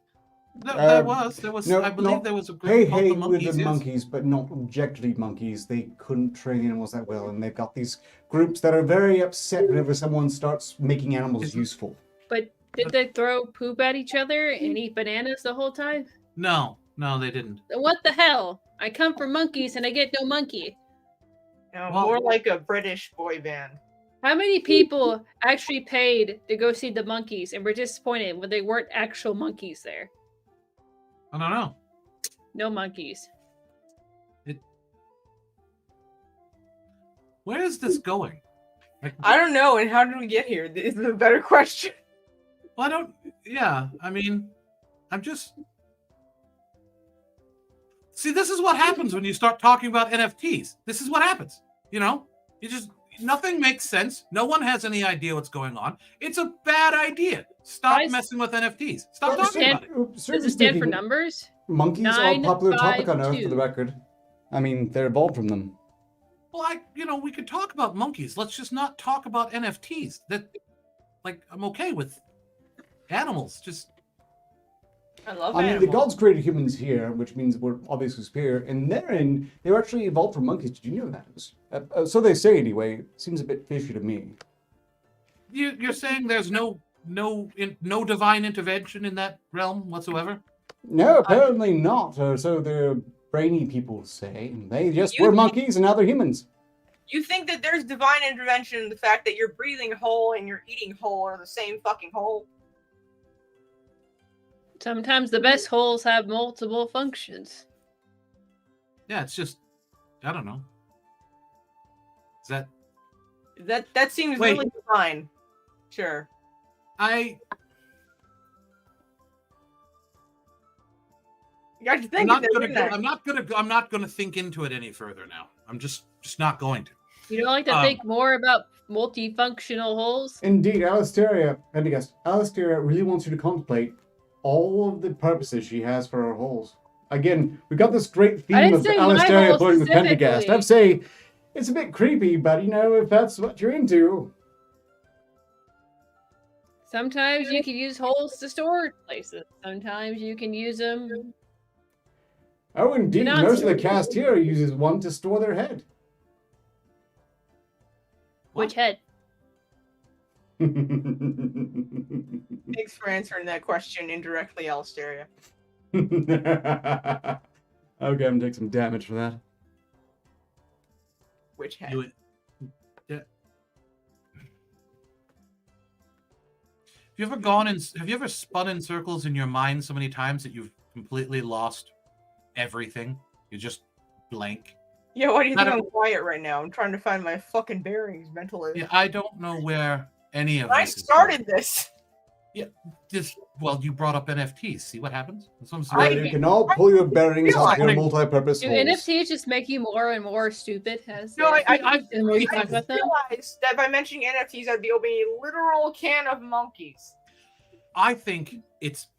There was. No, I believe there was a Hey, group called hey, the Monkeys. with the yes. monkeys, but not objectively monkeys. They couldn't train animals that well, and they've got these groups that are very upset whenever someone starts making animals useful. But did they throw poop at each other and eat bananas the whole time? No, they didn't. What the hell? I come from monkeys and I get no monkey. No, Well- more like a British boy band. How many people actually paid to go see the monkeys and were disappointed when they weren't actual monkeys there? I don't know. No monkeys. Where is this going? Like, I don't know. And how did we get here? This is a better question. well, I don't. Yeah, I mean, I'm just. See, this is what happens when you start talking about NFTs. This is what happens. You know, nothing makes sense. No one has any idea what's going on. It's a bad idea. Stop Guys- messing with NFTs. Stop Well, talking about it. Does it stand for numbers? Monkeys are a popular topic on Earth, 952. for the record. I mean, they're evolved from them. Well, we could talk about monkeys. Let's just not talk about NFTs. I'm okay with animals. Just I love I mean, animals. the gods created humans here, which means we're obviously superior. And therein, they were actually evolved from monkeys. Did you know that? So they say, anyway. Seems a bit fishy to me. you're saying there's no divine intervention in that realm whatsoever? No, apparently not. So the brainy people say. They just You were think- monkeys and now they're humans. You think that there's divine intervention in the fact that you're breathing whole and you're eating whole are the same fucking whole? Sometimes the best holes have multiple functions. Yeah, it's just I don't know. Is that That seems Wait. really divine. Sure. I You got to I'm think not of gonna it. I'm not gonna think into it any further now. I'm just not going to. You don't like to think more about multifunctional holes? Indeed, Alistaria, Alistaria really wants you to contemplate all of the purposes she has for her holes. Again, we got this great I theme didn't of say my Alistaria hole flirting with Pendergast. specifically. I'd say it's a bit creepy, but if that's what you're into. Sometimes you can use holes to store places. Sometimes you can use them. Oh, indeed, Not most of the so- cast here uses one to store their head. Which head? Okay, Thanks for answering that question indirectly, Alistaria. I'm gonna take some damage for that. Which head? Do it. Yeah. Have you ever spun in circles in your mind so many times that you've completely lost everything? You're just blank. Yeah, why do you Not think a- I'm quiet right now? I'm trying to find my fucking bearings mentally. Yeah, I don't know where any of I this is started this. Well, you brought up NFTs. See what happens? That's what I'm Well, saying. you can all pull your bearings off your realize- multi-purpose Do holes. NFTs just make you more and more stupid? No, The more you I talk about them? realized that by mentioning NFTs, I'd be opening a literal can of monkeys. I think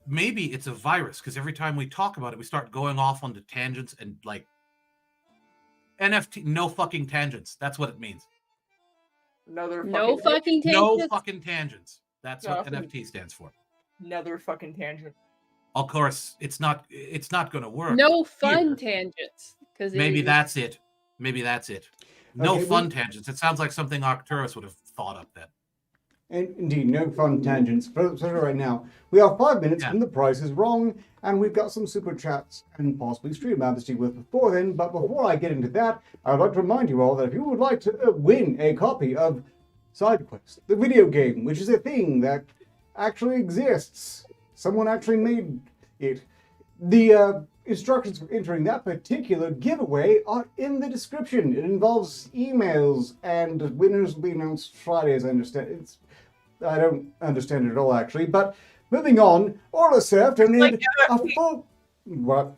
maybe it's a virus, because every time we talk about it, we start going off on the tangents and like NFT, no fucking tangents. That's what it means. Another No fucking fucking tangents. No fucking tangents. That's what NFT stands for. another fucking tangent. Of course, it's not going to work. No fun here. tangents. Because Maybe that's it. Maybe that's it. No Okay, fun tangents. It sounds like something Arcturus would have thought up then. And indeed, no fun tangents. For right now, we are 5 minutes Yeah. from The Price is Wrong, and we've got some super chats and possibly stream maps to deal with before then. But before I get into that, I would like to remind you all that if you would like to win a copy of SideQuest, the video game, which is a thing that actually exists, someone actually made it. The instructions for entering that particular giveaway are in the description. It involves emails, and winners will be announced Friday, as I understand. I don't understand it at all, actually. But moving on, Orlisef donated a full... What?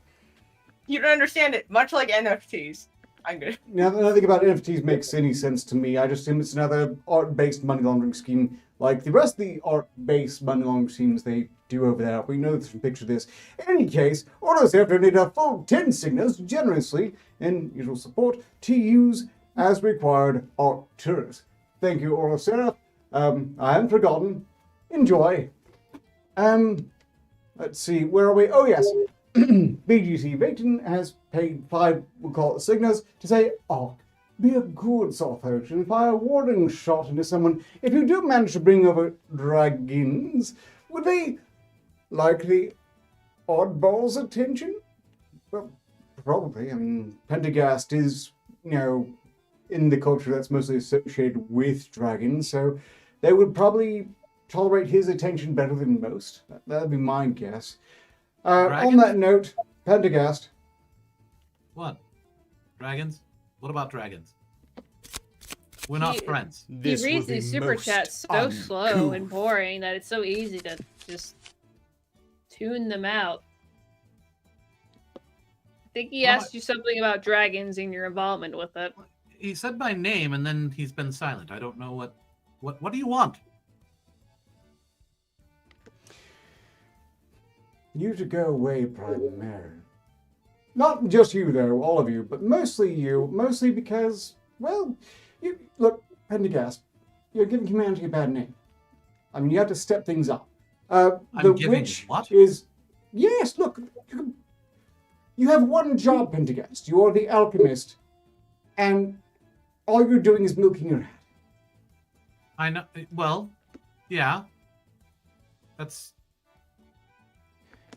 You don't understand it. Much like NFTs. I'm good. Now, nothing about NFTs makes any sense to me. I just assume it's another art-based money laundering scheme, like the rest of the art-based money laundering schemes they do over there. We know this from picture this. In any case, Orlisef donated a full 10 signals generously, in usual support, to use as required Arcturus. Thank you, Orlisef. I haven't forgotten. Enjoy. Let's see, where are we? Oh, yes. BGC Vayton has paid 5, we'll call it signals, to say, oh, be a good soft and fire a warning shot into someone. If you do manage to bring over dragons, would they like the oddball's attention? Well, probably. I mean, Pentagast is, in the culture that's mostly associated with dragons, so they would probably tolerate his attention better than most. That'd be my guess. On that note, Pentagast. What? Dragons? What about dragons? We're not friends. He reads these super chats so slow and boring that it's so easy to just tune them out. I think he asked you something about dragons and your involvement with it. He said my name and then he's been silent. I don't know what do you want? You to go away, Prime Mayor. Not just you, though, all of you, but mostly you. Mostly because, well, look, Pentagast, you're giving humanity a bad name. I mean, you have to step things up. The witch what? is... Yes, look, you have one job, Pentagast. You are the alchemist, and all you're doing is milking your hat. I know, well, yeah. That's...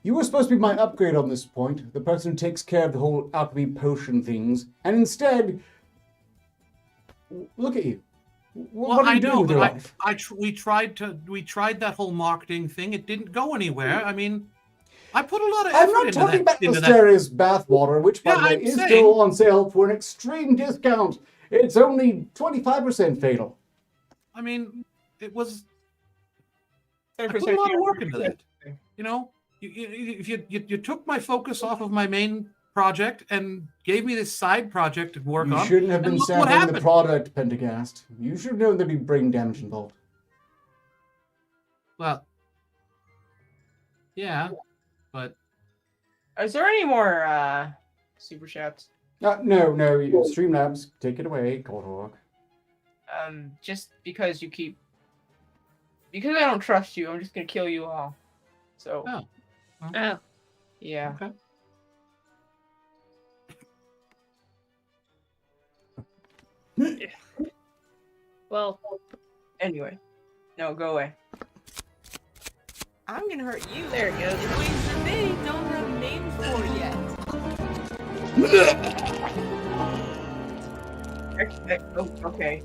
You were supposed to be my upgrade on this point, the person who takes care of the whole alchemy potion things, and instead, look at you. What are you doing with your life? We tried that whole marketing thing. It didn't go anywhere. I mean, I put a lot of effort into that. I'm not talking about Mysterious Bathwater, which, by the way, is still on sale for an extreme discount. It's only 25% fatal. I mean, it was... I put a lot of work into that. If you took my focus off of my main project and gave me this side project to work on. You shouldn't have been sampling the product, Pentagast. You should have known there'd be brain damage involved. Well, yeah, but... Is there any more super chats? No. Streamlabs, take it away, Cold Hawk. Just because you keep... Because I don't trust you, I'm just gonna kill you all. So... Oh. Yeah. Okay. Well. Anyway. No, go away. I'm gonna hurt you. There it goes. It waits for me. Don't have a name for yet. Okay.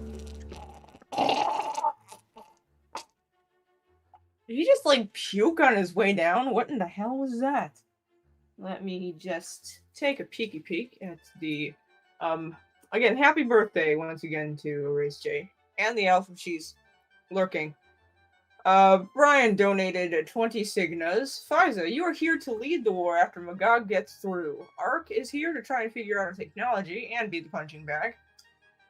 Did he just puke on his way down? What in the hell was that? Let me just take a peeky peek at the again, happy birthday once again to Erase J and the elf if she's lurking. Brian donated 20 signas. Fiza, you are here to lead the war after Magog gets through. Ark is here to try and figure out our technology and be the punching bag.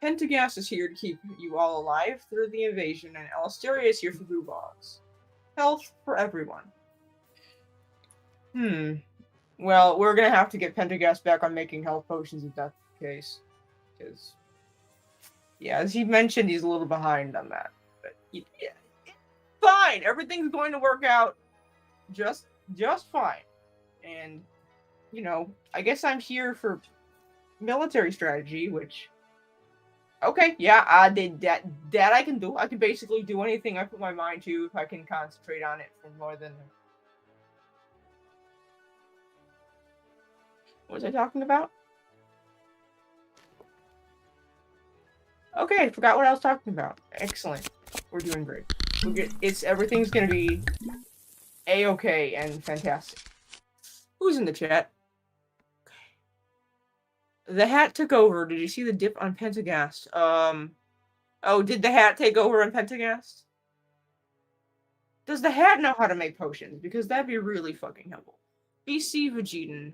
Pentagast is here to keep you all alive through the invasion, and Alisteria is here for blue bogs. health for everyone. Well, we're gonna have to get Pentagast back on making health potions if that's the case. Because, yeah, as he mentioned, he's a little behind on that. But yeah, it's fine. Everything's going to work out just fine. And, you know, I guess I'm here for military strategy, which, okay, yeah, I did that I can do. I can basically do anything I put my mind to if I can concentrate on it for more than... What was I talking about? Okay, I forgot what I was talking about. Excellent. We're doing great. Everything's gonna be A-okay and fantastic. Who's in the chat? The hat took over. Did you see the dip on Pentagast? Oh, did the hat take over on Pentagast? Does the hat know how to make potions? Because that'd be really fucking helpful. BC Vegeten.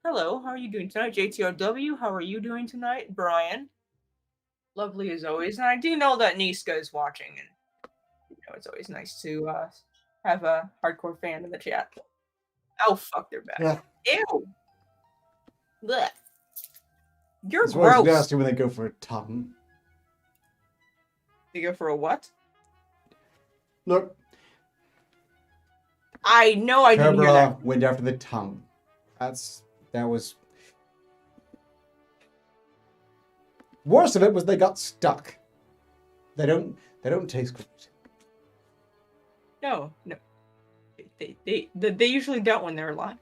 Hello, how are you doing tonight? JTRW, how are you doing tonight? Brian. Lovely as always. And I do know that Niska is watching, and you know it's always nice to have a hardcore fan in the chat. Oh fuck, they're back. Yeah. Ew. Blech. You're It's always gross. nasty when they go for a tongue. They go for a what? Look, I know I didn't hear Cobra that. went after the tongue. That was... Worst of it was they got stuck. They don't taste great. No. They usually don't when they're alive.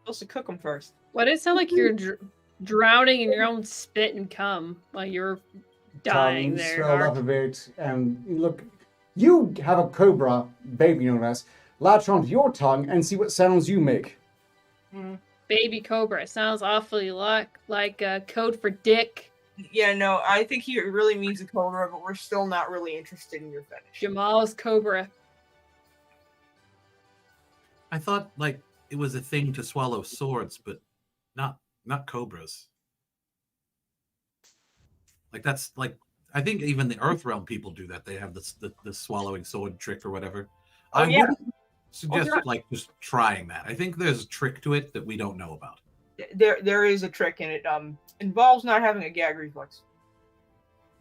Supposed to cook them first. Why does it sound like you're drowning in your own spit and cum while you're dying Tongue there? swelled Mark? up a bit, and look, you have a cobra, baby no less, latch onto your tongue and see what sounds you make. Baby cobra. Sounds awfully like code for dick. Yeah, no, I think he really means a cobra, but we're still not really interested in your fetish. Jamal's cobra. I thought like it was a thing to swallow swords, but not cobras. Like that's like I think even the Earthrealm people do that. They have the swallowing sword trick or whatever. Oh, I yeah. wouldn't suggest yeah. like just trying that. I think there's a trick to it that we don't know about. There is a trick in it. Involves not having a gag reflex.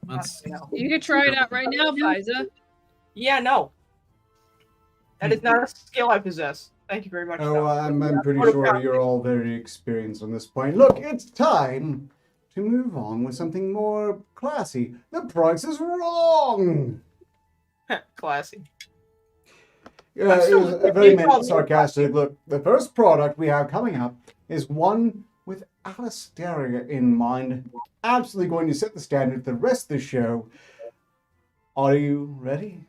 That's You could try it out right now, Fiza. Yeah, no. That is not a skill I possess. Thank you very much. Oh, no. I'm pretty sure you're all very experienced on this point. Look, it's time to move on with something more classy. The price is wrong! Classy. It was very meant sarcastic. Look, the first product we have coming up is one with Alistaria in mind. Absolutely going to set the standard for the rest of the show. Are you ready?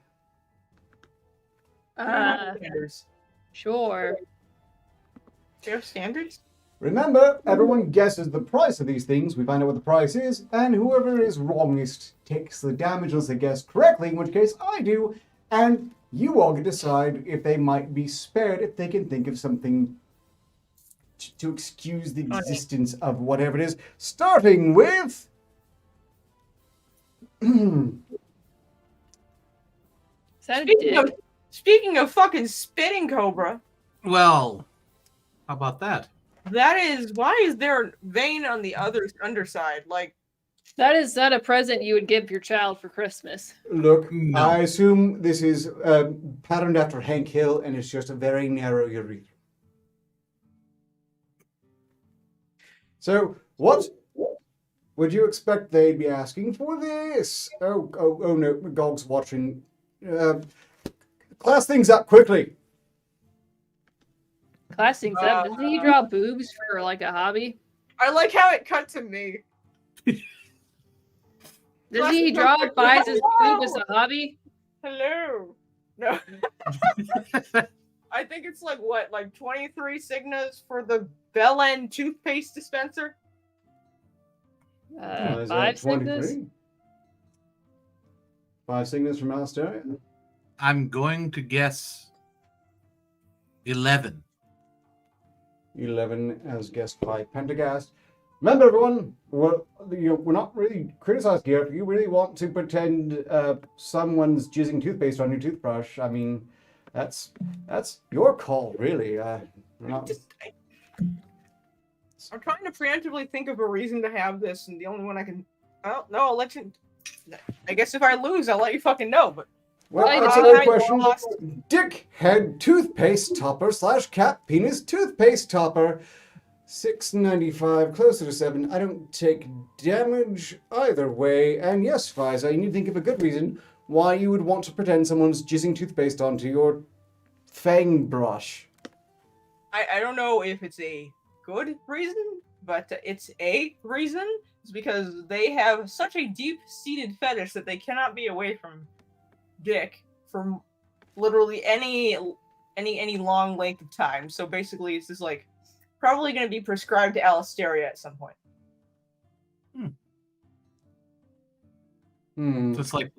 Standards. Sure. Do you have standards? Remember, everyone guesses the price of these things. We find out what the price is, and whoever is wrongest takes the damage unless they guess correctly, in which case I do, and you all can decide if they might be spared if they can think of something to excuse the existence of whatever it is, starting with... Is that a dick? Speaking of fucking spitting cobra, well, how about that? why is there a vein on the other underside? Like, That is not a present you would give your child for Christmas. Look, No. I assume this is patterned after Hank Hill, and it's just a very narrow urethra. So, what would you expect they'd be asking for this? Oh no, Gog's watching. Class things up quickly. Class things up. Doesn't he draw boobs for like a hobby? I like how it cut to me. Does he draw buys his boob as a hobby? Hello. No. I think it's like what, like 23 signas for the Belen toothpaste dispenser? Is that 5 signas? 23? 5 signas from Alistair? I'm going to guess 11. 11 as guessed by Pentagast. Remember, everyone, we're not really criticized here. If you really want to pretend someone's jizzing toothpaste on your toothbrush, I mean, that's your call, really. Not... I'm trying to preemptively think of a reason to have this, and the only one I can. Oh no, I'll let you. I guess if I lose, I'll let you fucking know. But Well, I that's know another I question. lost. Dickhead toothpaste topper / cat penis toothpaste topper. $6.95, closer to $7. I don't take damage either way. And yes, Fiza, you need to think of a good reason why you would want to pretend someone's jizzing toothpaste onto your fang brush. I don't know if it's a good reason, but it's a reason. It's because they have such a deep-seated fetish that they cannot be away from dick for literally any long length of time. So basically, it's just like probably going to be prescribed to Alisteria at some point. So it's like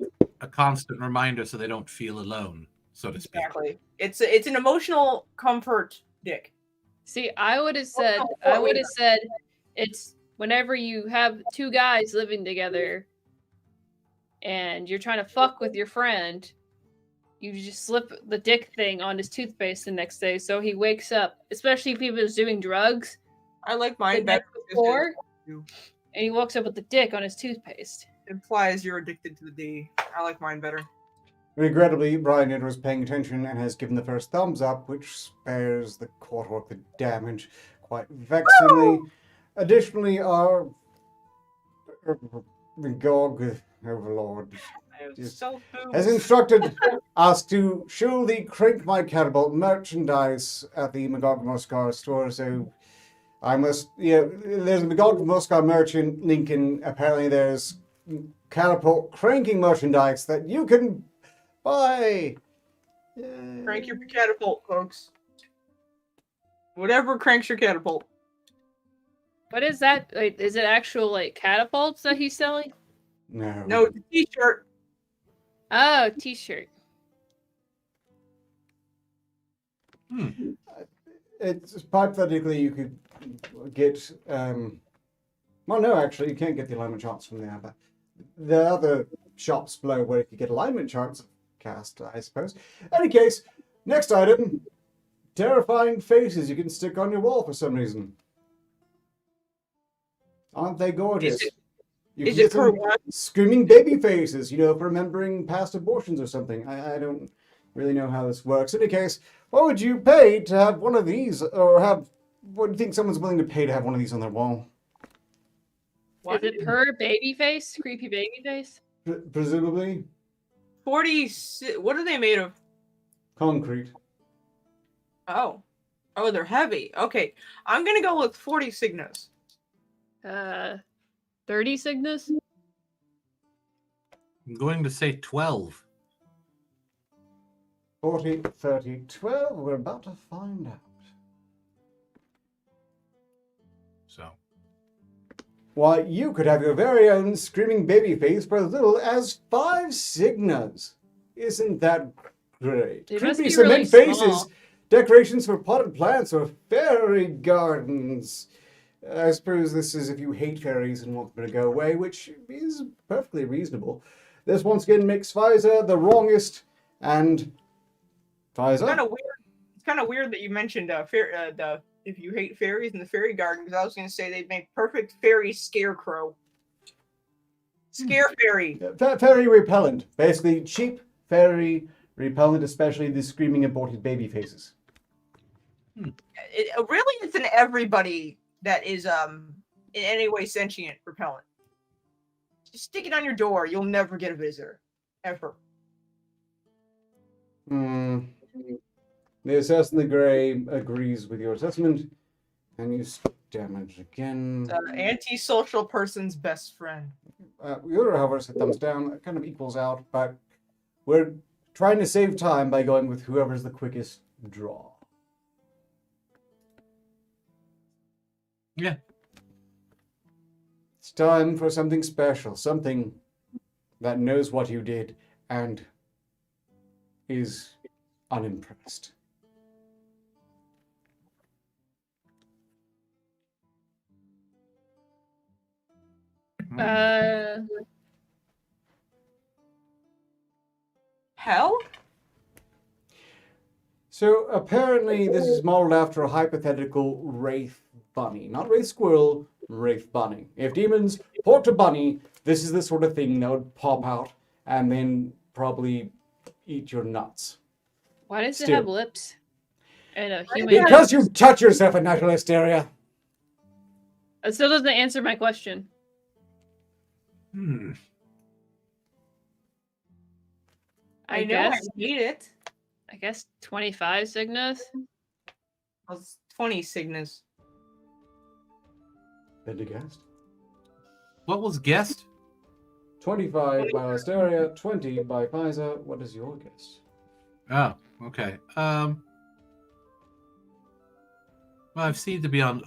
a constant reminder so they don't feel alone, so to speak. Exactly. It's an emotional comfort dick. See, I would have said it's whenever you have two guys living together and you're trying to fuck with your friend, you just slip the dick thing on his toothpaste the next day so he wakes up, especially if he was doing drugs I like the mine night better. before, You. and he walks up with the dick on his toothpaste. Implies you're addicted to the D. I like mine better. Regrettably, Brian was paying attention and has given the first thumbs up, which spares the courtrourk the damage quite vexingly. Additionally, our Magog Overlord has instructed us to show the Crank My Catapult merchandise at the Magog of Morskar store, so I must, there's a Magog of Morskar merchant link, and apparently there's catapult cranking merchandise that you can buy. Crank your catapult, folks. Whatever cranks your catapult. What is that? Like, is it actual like catapults that he's selling? No, it's a t-shirt. Oh, t-shirt. It's hypothetically you could get well, no, actually you can't get the alignment charts from there, but the other shops below where you could get alignment charts cast, I suppose. Any case, next item, terrifying faces you can stick on your wall for some reason. Aren't they gorgeous? You Is can it get for some what? screaming baby faces, for remembering past abortions or something. I don't really know how this works. In any case, what would you pay to have one of these, or what do you think someone's willing to pay to have one of these on their wall? What? Is it per baby face? Creepy baby face? Presumably 40. What are they made of? concrete. Oh, they're heavy. Okay, I'm gonna go with 40 Signas. 30 Cygnus? I'm going to say 12. 40, 30, 12. We're about to find out. So, Why, you could have your very own screaming baby face for as little as 5 Signas. Isn't that great? They must Creepy be cement really faces, small. decorations for potted plants or fairy gardens. I suppose this is if you hate fairies and want them to go away, which is perfectly reasonable. This once again makes Pfizer the wrongest, and Pfizer? It's kind of weird that you mentioned if you hate fairies and the fairy garden, because I was going to say they'd make perfect fairy scarecrow. Scare fairy. Fairy repellent. Basically, cheap fairy repellent, especially the screaming aborted baby faces. Really, it's an everybody that is in any way sentient repellent. Just stick it on your door. You'll never get a visitor. Ever. The assessment Grey agrees with your assessment, and you damage again. Antisocial person's best friend. Yoda, however, said thumbs down. It kind of equals out, but we're trying to save time by going with whoever's the quickest draw. yeah. It's time for something special, something that knows what you did and is unimpressed. Hell? So apparently this is modeled after a hypothetical wraith bunny. Not wraith squirrel, wraith bunny. If demons port a bunny, this is the sort of thing that would pop out and then probably eat your nuts. Why does it Still. have lips? And a human. Because you touch yourself in natural hysteria. It still doesn't answer my question. I know, I guess. hate it. I guess 25 Cygnus. I was 20 Cygnus. Pendergast. What was guessed? 25 by Hysteria, 20 by Pfizer. What is your guess? Oh, okay. Well, I've seemed to be on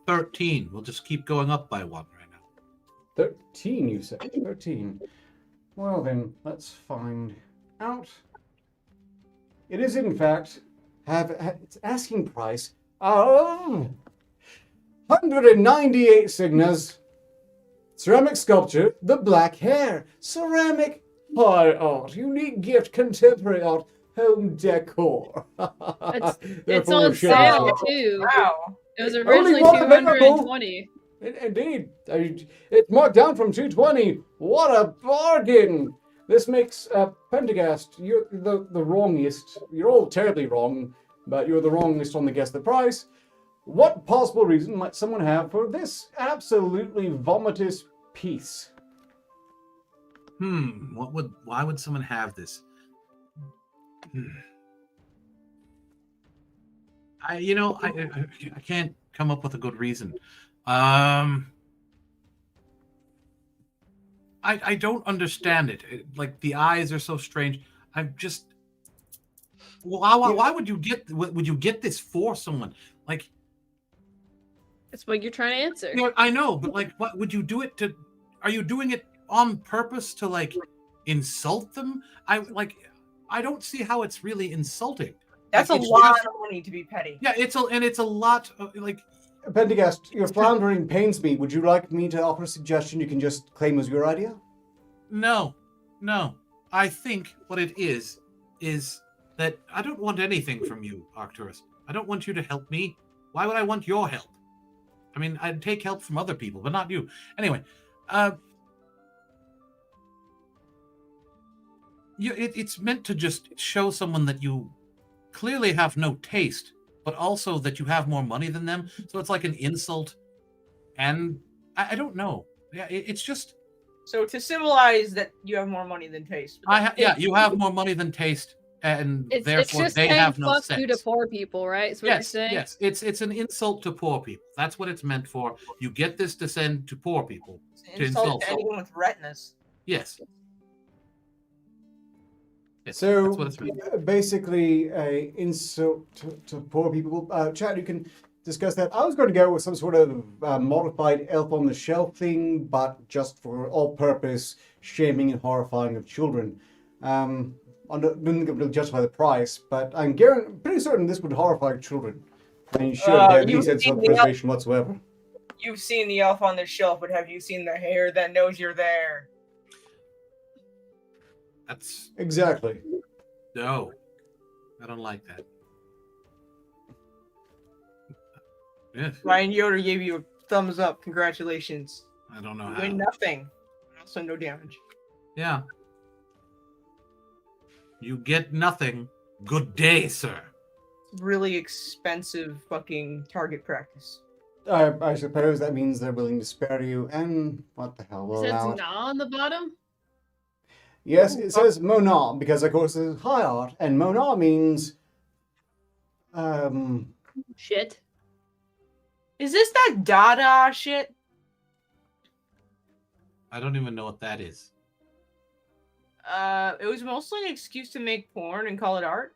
13. We'll just keep going up by one right now. 13, you said. 13. Well then, let's find out. It is in fact its asking price of 198 Cygnus. Ceramic sculpture, the black hair. Ceramic high art, unique gift, contemporary art, home decor. It's on sale too. Wow. It was originally one available. 220. Indeed. It's marked down from 220. What a bargain! This makes Pendergast, you're the wrongest. You're all terribly wrong, but you're the wrongest on the guess the price. What possible reason might someone have for this absolutely vomitous piece? Why would someone have this? I can't come up with a good reason. I don't understand it. Like the eyes are so strange. I'm just. Why would you get this for someone? Like. That's what you're trying to answer. You know, I know, but like, what would you do it to? Are you doing it on purpose to like insult them? I don't see how it's really insulting. That's like, a lot of money to be petty. Yeah, it's a lot of, like. Pendergast, your floundering pains me. Would you like me to offer a suggestion you can just claim as your idea? No. I think what it is that I don't want anything from you, Arcturus. I don't want you to help me. Why would I want your help? I mean, I'd take help from other people, but not you. Anyway, it's meant to just show someone that you clearly have no taste, but also that you have more money than them. So it's like an insult. And I don't know. Yeah, it's just... So to symbolize that you have more money than taste. You have more money than taste, and therefore they have no sense. Fuck you to poor people, right? That's what you're saying? Yes, it's an insult to poor people. That's what it's meant for. You get this to send to poor people. It's an insult to anyone with retinas. Yes. So that's what it's meant. Basically, a insult to poor people. Chad, you can discuss that. I was going to go with some sort of modified elf on the shelf thing, but just for all-purpose shaming and horrifying of children. I didn't really justify the price, but I'm pretty certain this would horrify children. And you should have any sense of preservation whatsoever. You've seen the elf on the shelf, but have you seen the hair that knows you're there? That's... Exactly. No. I don't like that. Yes. Ryan Yoder gave you a thumbs up. Congratulations. I don't know You how. win nothing. Also no damage. Yeah. You get nothing. Good day, sir. Really expensive fucking target practice. I suppose that means they're willing to spare you, and what the hell will It allow says it. "na" on the bottom. Yes, it says Mona, because of course it's high art, and Mona means Shit. Is this that Dada shit? I don't even know what that is. It was mostly an excuse to make porn and call it art.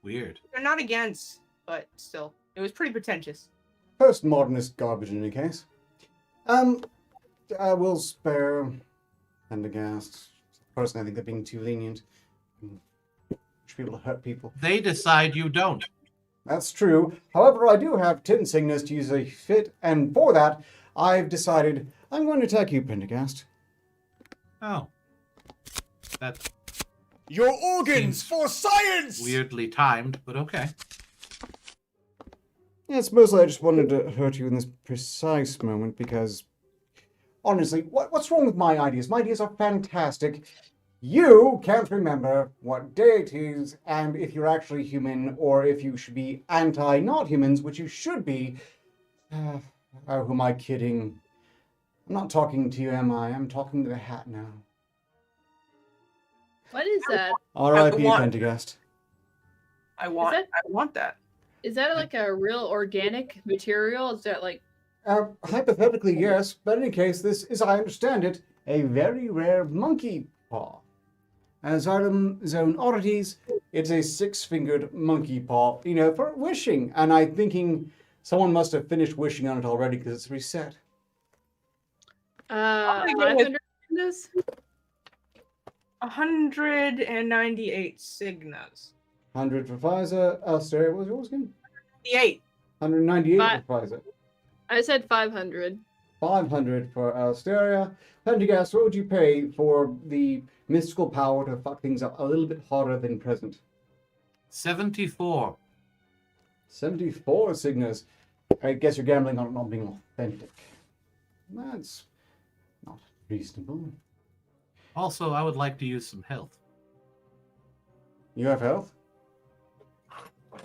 Weird. They're not against, but still. It was pretty pretentious. postmodernist garbage in any case. I will spare Pendergast. Personally, I think they're being too lenient. Push people to hurt people. They decide you don't. That's true. However, I do have 10 Cygnus to use a fit, and for that, I've decided I'm going to attack you, Pendergast. Oh. That Your organs Seems for science! weirdly timed, but okay. Yes, mostly I just wanted to hurt you in this precise moment because, honestly, what's wrong with my ideas? My ideas are fantastic. You can't remember what day it is and if you're actually human or if you should be anti-not humans, which you should be. Oh, who am I kidding? I'm not talking to you, am I? I'm talking to the hat now. What is that? R.I.P. I want- Pendergast. I want that. Is that like a real organic material? Is that like Hypothetically, yes, but in any case, this is, I understand it, a very rare monkey paw. As Item Zone Oddities, it's a 6-fingered monkey paw, for wishing. And I'm thinking someone must have finished wishing on it already because it's reset. 500 this? 198 Signas. 100 for Pfizer. Alsteria, what was yours again? 98. 198 Fi- for Pfizer. I said 500. 500 for Alsteria. Pendergast, what would you pay for the mystical power to fuck things up a little bit harder than present? 74. 74 Signas. I guess you're gambling on it not being authentic. That's not reasonable. Also, I would like to use some health. You have health?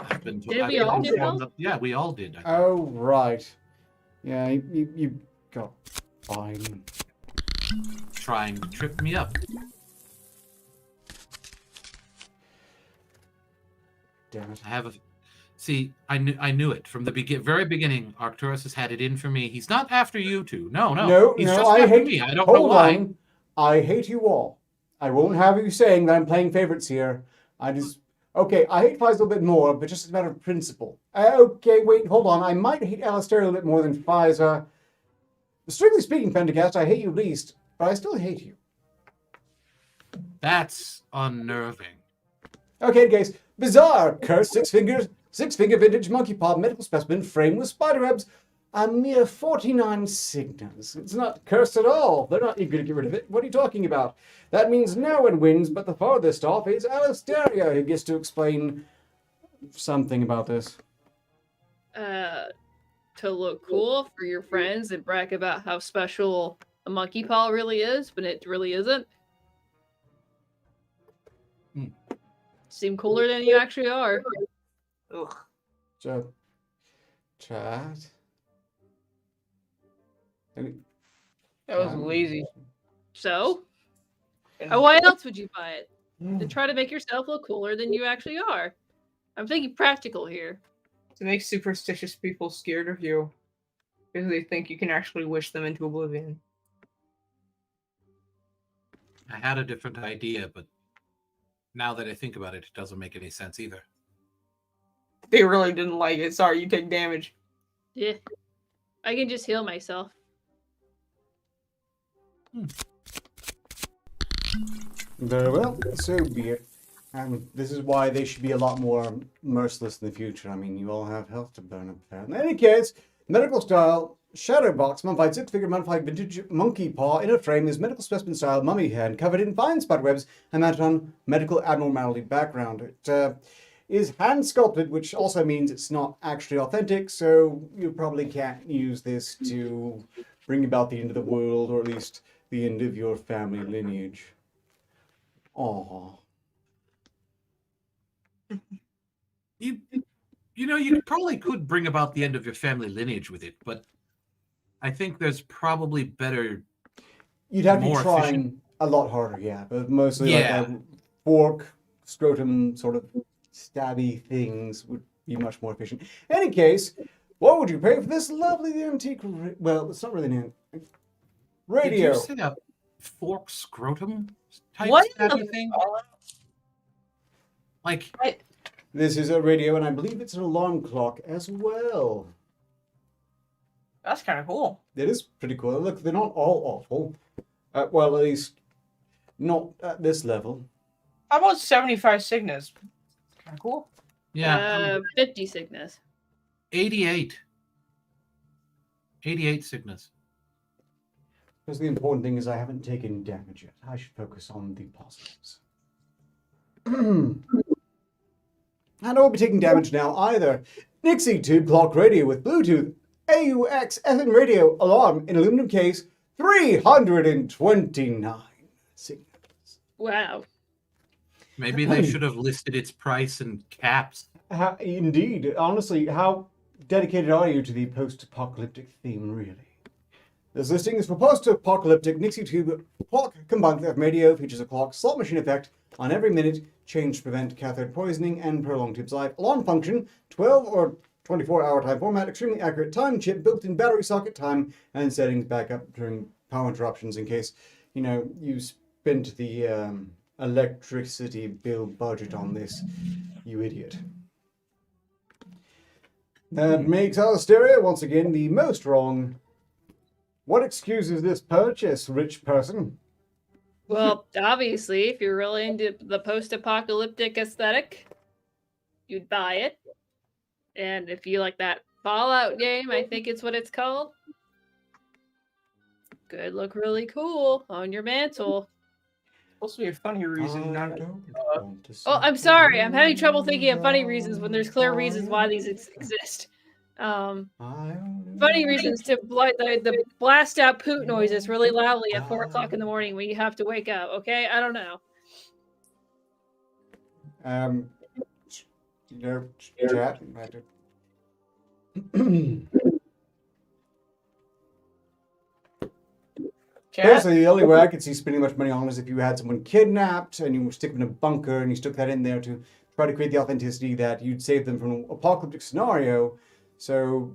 I've been Did I've we been all get informed health? that- Yeah, we all did. I think. Oh, right. Yeah, you got fine. Trying to trip me up. Damn it. I have a. See, I knew it from the very beginning. Arcturus has had it in for me. He's not after you two. No. He's just I after hate me. I don't know hold why. on. I hate you all. I won't have you saying that I'm playing favorites here. Okay, I hate Fize a little bit more, but just as a matter of principle. Okay, wait, hold on. I might hate Alistair a little bit more than Fize. Strictly speaking, Pendergast, I hate you least, but I still hate you. That's unnerving. Okay, guys. Bizarre, cursed six-finger vintage monkey paw medical specimen framed with spider webs. A mere 49 Signas. It's not cursed at all. They're not eager to get rid of it. What are you talking about? That means no one wins, but the farthest off is Alistaria, who gets to explain something about this. To look cool for your friends and brag about how special a monkey paw really is, but it really isn't. Seem cooler than you actually are. Ugh. Chat. That was lazy. So, why else would you buy it? To try to make yourself look cooler than you actually are. I'm thinking practical here. To make superstitious people scared of you. Because they think you can actually wish them into oblivion. I had a different idea, but now that I think about it, it doesn't make any sense either. They really didn't like it. Sorry, you take damage. Yeah. I can just heal myself. Very well, so be it. And this is why they should be a lot more merciless in the future. I mean, you all have health to burn up there. In any case, medical style, shadow box, mummified 6-figure mummified vintage monkey paw in a frame is medical specimen style mummy head covered in fine spider webs and mounted on medical abnormality background. It is hand sculpted, which also means it's not actually authentic, so you probably can't use this to bring about the end of the world, or at least the end of your family lineage. Aww. You probably could bring about the end of your family lineage with it, but I think there's probably better. You'd have to be more trying efficient. a lot harder, yeah, but mostly Yeah. like a fork, scrotum, sort of stabby things would be much more efficient. In any case, what would you pay for this lovely antique? Well, it's not really an antique. Radio. Did you say a fork scrotum type What in stabby the thing? Like, This is a radio, and I believe it's an alarm clock as well. That's kind of cool. It is pretty cool. Look, they're not all awful. Well, at least not at this level. How about 75 Signas? Kind of cool. yeah, 50 Signas. 88. 88 Signas. Because the important thing is I haven't taken damage yet. I should focus on the positives. And I won't be taking damage now either. Nixie Tube Clock Radio with Bluetooth, AUX FM radio, alarm in aluminum case, 329 signals. Wow. Maybe they should have listed its price in caps. Indeed. Honestly, how dedicated are you to the post-apocalyptic theme, really? This listing is for post-apocalyptic Nixie Tube clock combined with FM radio, features a clock slot machine effect on every minute, change to prevent cathode poisoning and prolong tube's life. Alarm function, 12 or 24-hour time format, extremely accurate time chip, built-in battery socket time, and settings back up during power interruptions in case, you spent the electricity bill budget on this, you idiot. That makes our stereo once again the most wrong. What excuses this purchase, rich person? Well, obviously, if you're really into the post-apocalyptic aesthetic, you'd buy it. And if you like that Fallout game, I think it's what it's called, could look really cool on your mantle. Supposed to be a funny reason. Oh, I'm sorry. I'm having trouble thinking of funny reasons when there's clear reasons why these exist. Funny reasons to the blast out poot noises really loudly at 4 o'clock in the morning when you have to wake up. Okay, I don't know. Chat. Basically, the only way I could see spending much money on is if you had someone kidnapped and you stick them in a bunker and you stuck that in there to try to create the authenticity that you'd save them from an apocalyptic scenario, so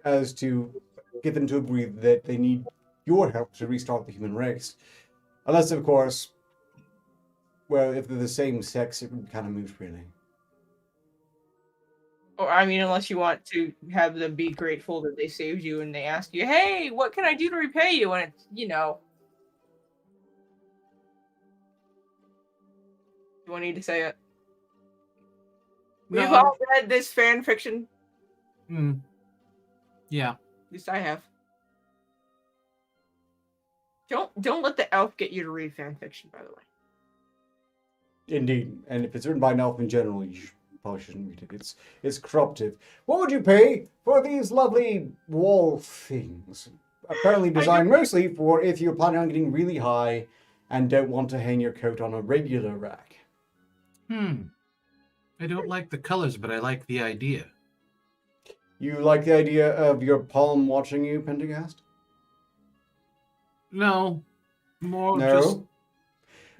as to get them to agree that they need your help to restart the human race. Unless, of course, well, if they're the same sex, it would kind of move really. Or, I mean, unless you want to have them be grateful that they saved you and they ask you, hey, what can I do to repay you? And it's, you won't need to say it. No. We've all read this fan fiction. Yeah. At least I have. Don't let the elf get you to read fan fiction, by the way. Indeed. And if it's written by an elf in general, you probably shouldn't read it. It's corruptive. What would you pay for these lovely wall things? Apparently designed mostly for if you're planning on getting really high and don't want to hang your coat on a regular rack. I don't like the colors, but I like the idea. You like the idea of your palm watching you, Pendergast? No. More No? just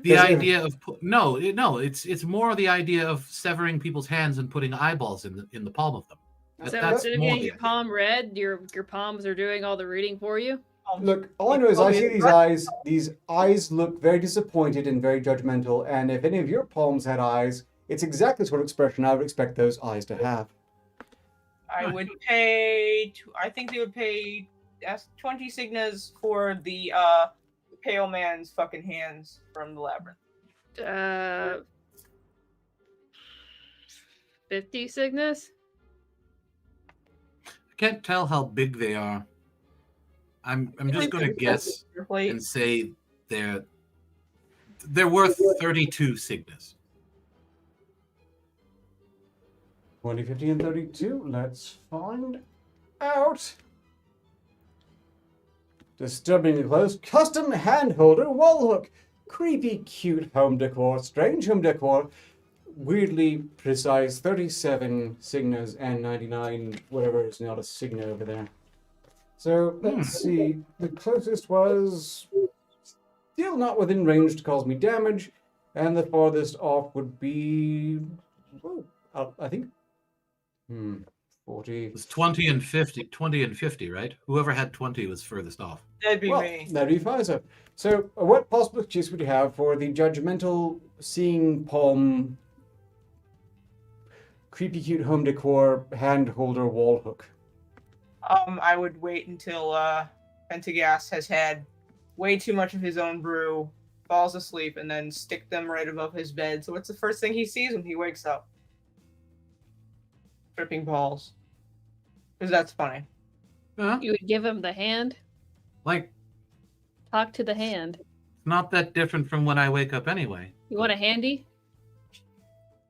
the idea of it's more the idea of severing people's hands and putting eyeballs in the palm of them. So That's instead of more getting the your idea. palm read, your palms are doing all the reading for you? Look, all I know is I see these eyes. These eyes look very disappointed and very judgmental, and if any of your palms had eyes, it's exactly the sort of expression I would expect those eyes to have. I would pay, I think they would pay 20 signas for the pale man's fucking hands from the labyrinth. 50 Cygnus? I can't tell how big they are. I'm just going to guess and say they're worth 32 signas. 20, 50, and 32. Let's find out. Disturbingly close. Custom hand holder wall hook. Creepy, cute home decor. Strange home decor. Weirdly precise. 37 signas and 99 whatever is not a signa over there. So let's see. The closest was still not within range to cause me damage, and the farthest off would be, I think, 40. It's 20 and 50. 20 and 50, right? Whoever had 20 was furthest off. That'd be me. That'd be Pfizer. So, what possible excuse would you have for the judgmental seeing palm, creepy cute home decor hand holder wall hook? I would wait until Pentagast has had way too much of his own brew, falls asleep, and then stick them right above his bed. So what's the first thing he sees when he wakes up? Tripping balls. Because that's funny. You would give him the hand? Like, Talk to the hand. Not that different from when I wake up anyway. You want a handy?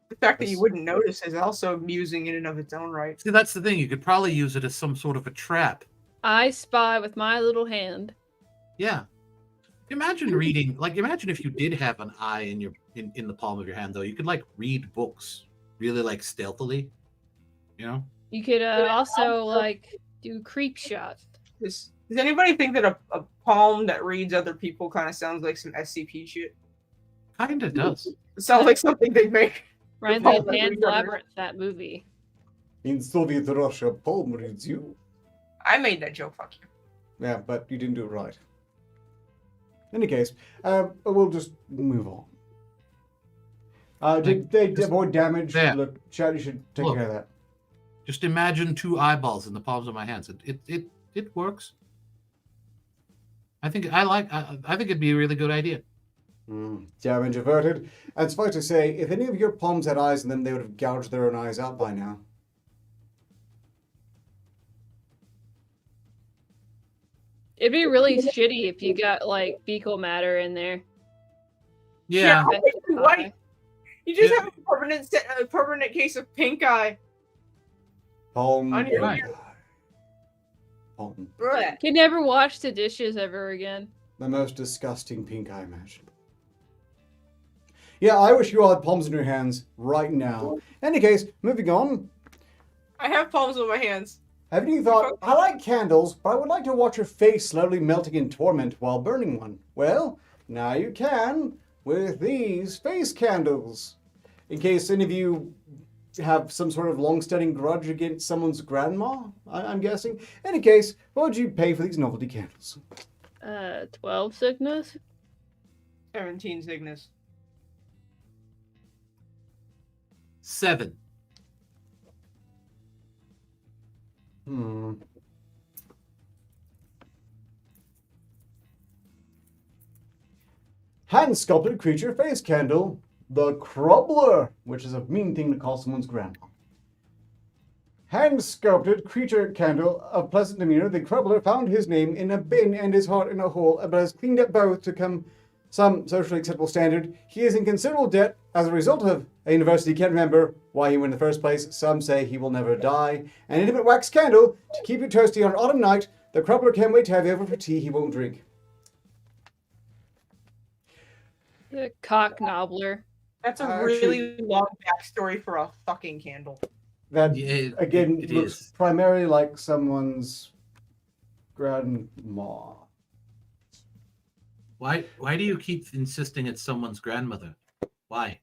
The fact that you wouldn't notice is also amusing in and of its own right. See, that's the thing. You could probably use it as some sort of a trap. I spy with my little hand. Yeah. Imagine reading, like, imagine if you did have an eye in the palm of your hand, though. You could, like, read books really, like, stealthily. You know? You could also, like, do creep shots. Does anybody think that a palm that reads other people kind of sounds like some SCP shit? Kinda does. It sounds like something they'd make. Reminds me of Pan's Labyrinth, that movie. In Soviet Russia, palm reads you. I made that joke, fuck you. Yeah, but you didn't do it right. In any case, we'll just move on. Did they avoid damage? There. Look, Chad, you should take care of that. Just imagine 2 eyeballs in the palms of my hands. It works. I think it'd be a really good idea. Damage averted. And suffice to say, if any of your palms had eyes in them, they would have gouged their own eyes out by now. It'd be really shitty if you got, like, fecal matter in there. Yeah. White. You just have a permanent case of pink eye. Palm. On your Right. Palm. Blech. Can never wash the dishes ever again. The most disgusting pink eye imaginable. Yeah, I wish you all had palms in your hands right now. In any case, moving on. I have palms on my hands. Haven't you thought, I like candles, but I would like to watch your face slowly melting in torment while burning one? Well, now you can with these face candles. In case any of you have some sort of long-standing grudge against someone's grandma, I'm guessing. In any case, what would you pay for these novelty candles? 12 sickness? 17 Cygnus. 7. Hand-sculpted creature face candle. The Crubbler, which is a mean thing to call someone's grandma. Hand-sculpted creature candle of pleasant demeanor. The Crubbler found his name in a bin and his heart in a hole, but has cleaned up both to come some socially acceptable standard. He is in considerable debt as a result of a university. Can't remember why he went in the first place. Some say he will never die. An intimate wax candle to keep you toasty on an autumn night. The Crubbler can't wait to have you over for tea he won't drink. The cock knobbler. That's a Actually- really long backstory for a fucking candle. That, Yeah, again, it looks is. primarily like someone's grandma. Why do you keep insisting it's someone's grandmother? Why?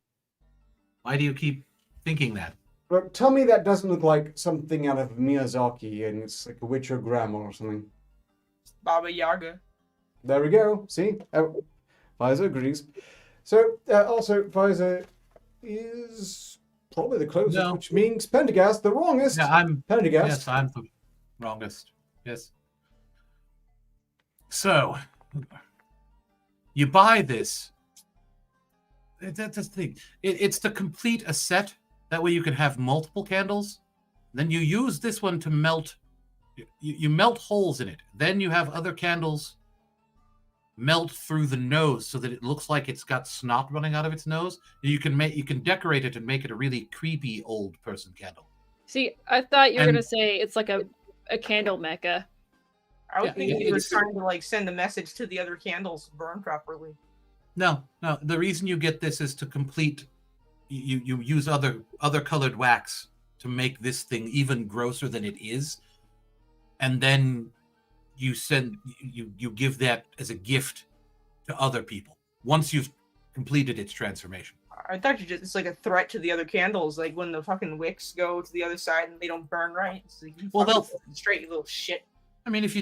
Why do you keep thinking that? But tell me that doesn't look like something out of Miyazaki and it's like a Witcher grandma or something. Baba Yaga. There we go. See? Pfizer agrees. So, also, Pfizer is probably the closest, No. which means Pendergast, the wrongest. Yeah, I'm Pendergast. Yes, I'm the wrongest. Yes. So, you buy this. That's the thing. It's to complete a set. That way you can have multiple candles. Then you use this one to melt. You melt holes in it. Then you have other candles melt through the nose so that it looks like it's got snot running out of its nose. You can decorate it and make it a really creepy old person candle. See, I thought you were And- gonna say it's like a candle mecca. I was Yeah, thinking you were it's- trying to like send a message to the other candles to burn properly. No. The reason you get this is to complete. You use other colored wax to make this thing even grosser than it is, and then you give that as a gift to other people once you've completed its transformation. I thought it's like a threat to the other candles, like when the fucking wicks go to the other side and they don't burn right. It's like, you Well, fucking straight, you little shit. I mean, if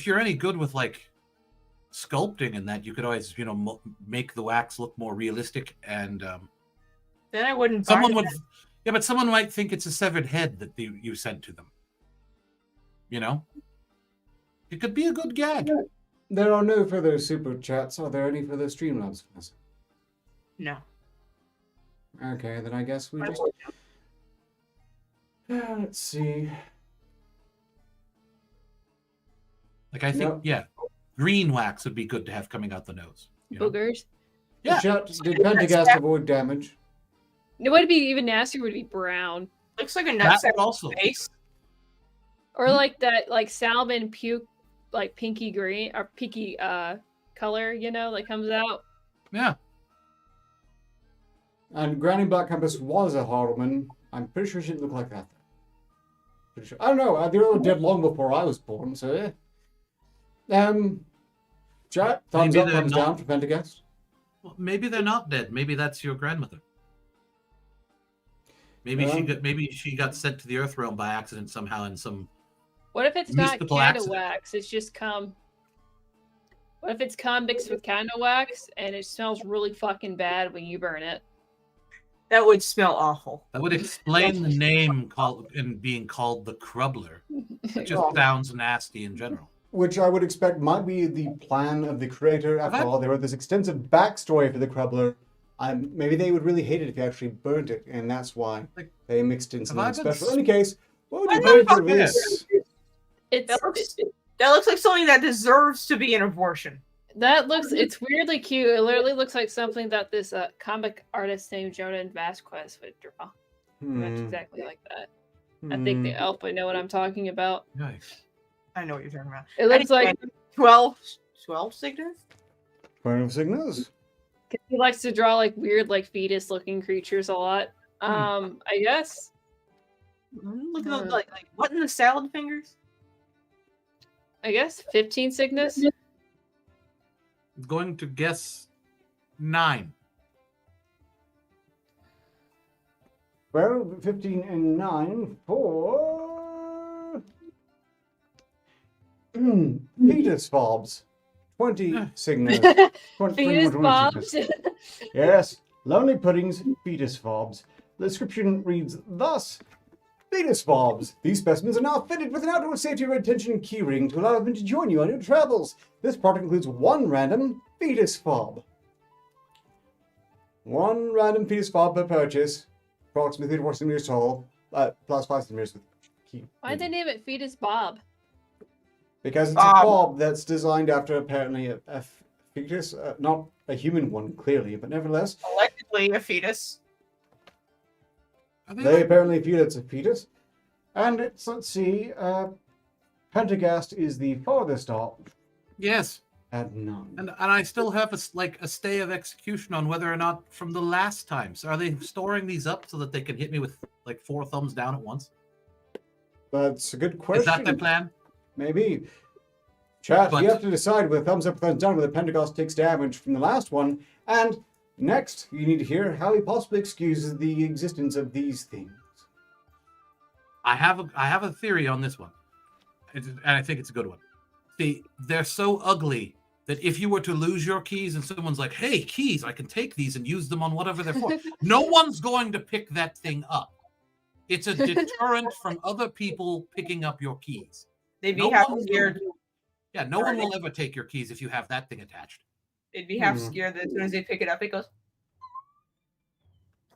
you're any good with like sculpting and that, you could always make the wax look more realistic, and Then I wouldn't. buy someone it. would. Yeah, but someone might think it's a severed head that you sent to them. It could be a good gag. There are no further super chats. Are there any further Streamlabs? No. Okay, then I guess we just... let's see. Like I think, No. yeah, green wax would be good to have coming out the nose. You know? Boogers. Yeah. Chat, did Pentagast avoid damage? It would be even nastier. Would be brown, Looks like a That nutsack also. face. or like that, like salmon puke, like pinky green or pinky color. You know, that comes out. Yeah. And Granny Black Compass was a Horrorman. I'm pretty sure she didn't look like that. Pretty sure. I don't know. They were dead long before I was born, so yeah. Chat, thumbs Maybe up, they're thumbs not- down for Pentagast. Well, maybe they're not dead. Maybe that's your grandmother. Maybe she got sent to the Earth realm by accident somehow in some. What if it's not Mystical candle accident. wax? It's just cum. What if it's cum mixed with candle wax and it smells really fucking bad when you burn it? That would smell awful. That would explain the name being called the Crubbler. It just sounds nasty in general. Which I would expect might be the plan of the creator. After all, they wrote this extensive backstory for the Crubbler. Maybe they would really hate it if you actually burnt it, and that's why they mixed in something special. In any case, what would you think of this? That looks like something that deserves to be an abortion. It's weirdly cute. It literally looks like something that this comic artist named Jonah Vasquez would draw. That's exactly like that. I think the elf would know what I'm talking about. Nice. I know what you're talking about. It looks like 12 signals? 12 signals? he likes to draw like weird, like fetus looking creatures a lot. I guess. Look at those, like what in the salad fingers? I guess 15 Cygnus. I'm going to guess 9. 12, 15, and 9 for fetus fobs. 20 signals. 20, Fetus 21 bobs. signals. Yes, lonely puddings, fetus fobs. The description reads thus. Fetus fobs. These specimens are now fitted with an outdoor safety retention keyring to allow them to join you on your travels. This product includes one random fetus fob. One random fetus fob per purchase. Approximately 34 centimeters tall. Plus 5 centimeters with key. Why'd they name it Fetus Bob? Because it's a fob that's designed after apparently a fetus. Not a human one, clearly, but nevertheless. Allegedly a fetus. They apparently feel it's a fetus. And it's, let's see, Pentagast is the farthest off Yes. at 9. And I still have a stay of execution on whether or not from the last time. So are they storing these up so that they can hit me with like 4 thumbs down at once? That's a good question. Is that their plan? Maybe. Chat, But- you have to decide with thumbs up, thumbs down, whether Pentagast takes damage from the last one. And next, you need to hear how he possibly excuses the existence of these things. I have a theory on this one, and I think it's a good one. See, they're so ugly that if you were to lose your keys and someone's like, "Hey, keys, I can take these and use them on whatever they're for," no one's going to pick that thing up. It's a deterrent from other people picking up your keys. They'd be No half one's scared. Yeah, no one will ever take your keys if you have that thing attached. They'd be half scared that as soon as they pick it up, it goes.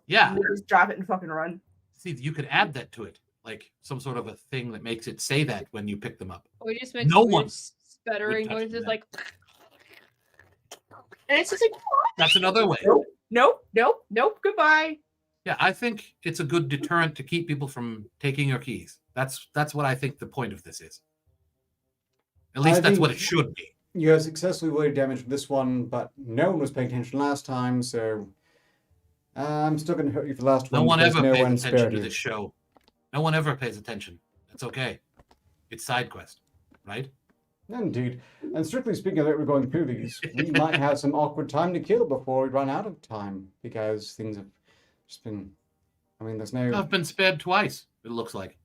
Yeah. And they just drop it and fucking run. See, you could add that to it, like some sort of a thing that makes it say that when you pick them up. Or just makes No weird one sputtering would touch noises that. like. And it's just like, That's another way. nope, goodbye. Yeah, I think it's a good deterrent to keep people from taking your keys. That's what I think the point of this is. At least that's what it should be. You have successfully avoided damage with this one, but no one was paying attention last time, so I'm still going to hurt you for the last one. No one because ever no pays one attention spared to you. this show. No one ever pays attention. It's okay. It's side quest, right? Indeed. And strictly speaking of it, we're going through these. We might have some awkward time to kill before we run out of time, because things have just been... I mean, there's no... I've been spared twice, it looks like.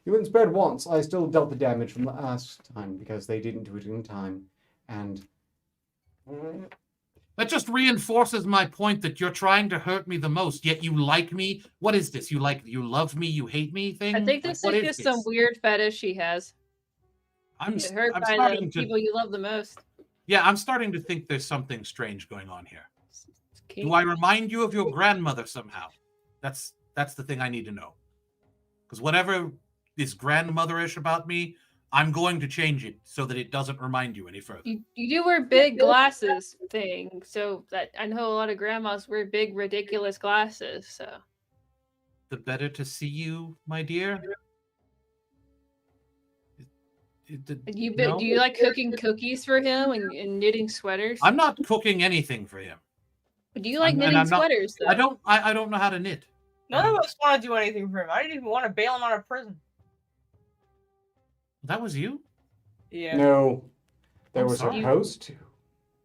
You weren't spared once. I still dealt the damage from last time, because they didn't do it in time. And... That just reinforces my point that you're trying to hurt me the most, yet you like me. What is this? You love me, you hate me thing? I think this What is just some weird fetish she has. I'm Get hurt by the starting to... people you love the most. Yeah, I'm starting to think there's something strange going on here. Kink. Do I remind you of your grandmother somehow? That's the thing I need to know. Because whatever is grandmotherish about me, I'm going to change it so that it doesn't remind you any further. You do wear big glasses thing, so that I know a lot of grandmas wear big ridiculous glasses. So The better to see you, my dear. No? do you like cooking cookies for him and knitting sweaters? I'm not cooking anything for him. Do you like and knitting I'm not- sweaters though? I don't know how to knit. None of us want to do anything for him. I didn't even want to bail him out of prison. That was you? Yeah. No, they I'm were sorry. supposed to.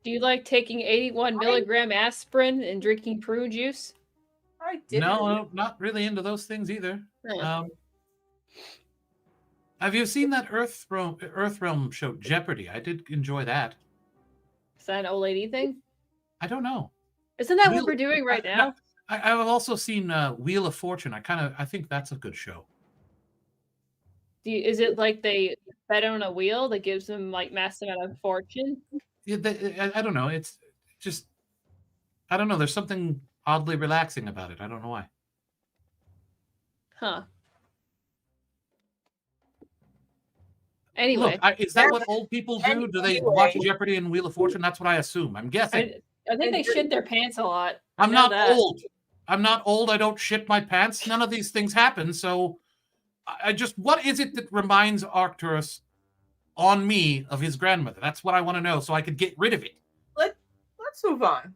Do you like taking 81 milligram aspirin and drinking prune juice? I didn't. No, not really into those things either. Huh. Have you seen that Earth Realm show, Jeopardy? I did enjoy that. Is that an old lady thing? I don't know. Isn't that Wheel- what we're doing right now? I've also seen Wheel of Fortune. I think that's a good show. Is it like they bet on a wheel that gives them like massive amount of fortune? Yeah, I don't know. It's just I don't know. There's something oddly relaxing about it. I don't know why. Huh. Anyway, Look, is that what old people do? Do they watch Jeopardy and Wheel of Fortune? That's what I assume. I'm guessing. I think they shit their pants a lot. I'm know not that. old. I'm not old. I don't shit my pants. None of these things happen. So I just, what is it that reminds Arcturus on me of his grandmother? That's what I want to know so I could get rid of it. Let's move on.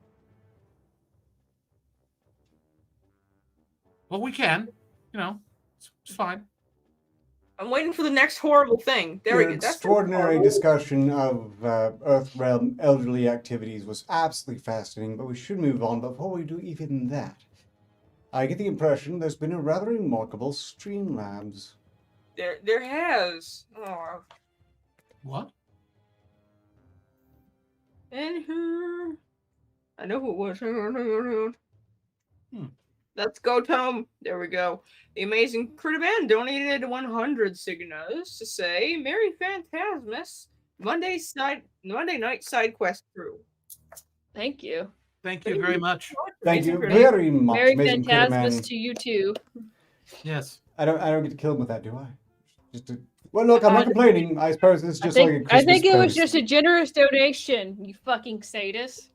Well, we can. You know, it's fine. I'm waiting for the next horrible thing. There we Your go. That's extraordinary discussion of Earth Realm elderly activities was absolutely fascinating, but we should move on. Before we do even that, I get the impression there's been a rather remarkable Streamlabs. There has. Oh. What? And who? I know who it was. Hang on. Let's go, Tom. There we go. The amazing Critter Band donated 100 signals to say Merry Phantasmus Monday night side quest crew. Thank you. Thank you very much. Thank you Amazing Critter. very much, Merry amazing Critter Man. Phantasmus to you too. Yes. I don't get to kill him with that, do I? Well, look, I'm not complaining. I suppose it's just like a I Christmas think it was post. just a generous donation, you fucking sadist.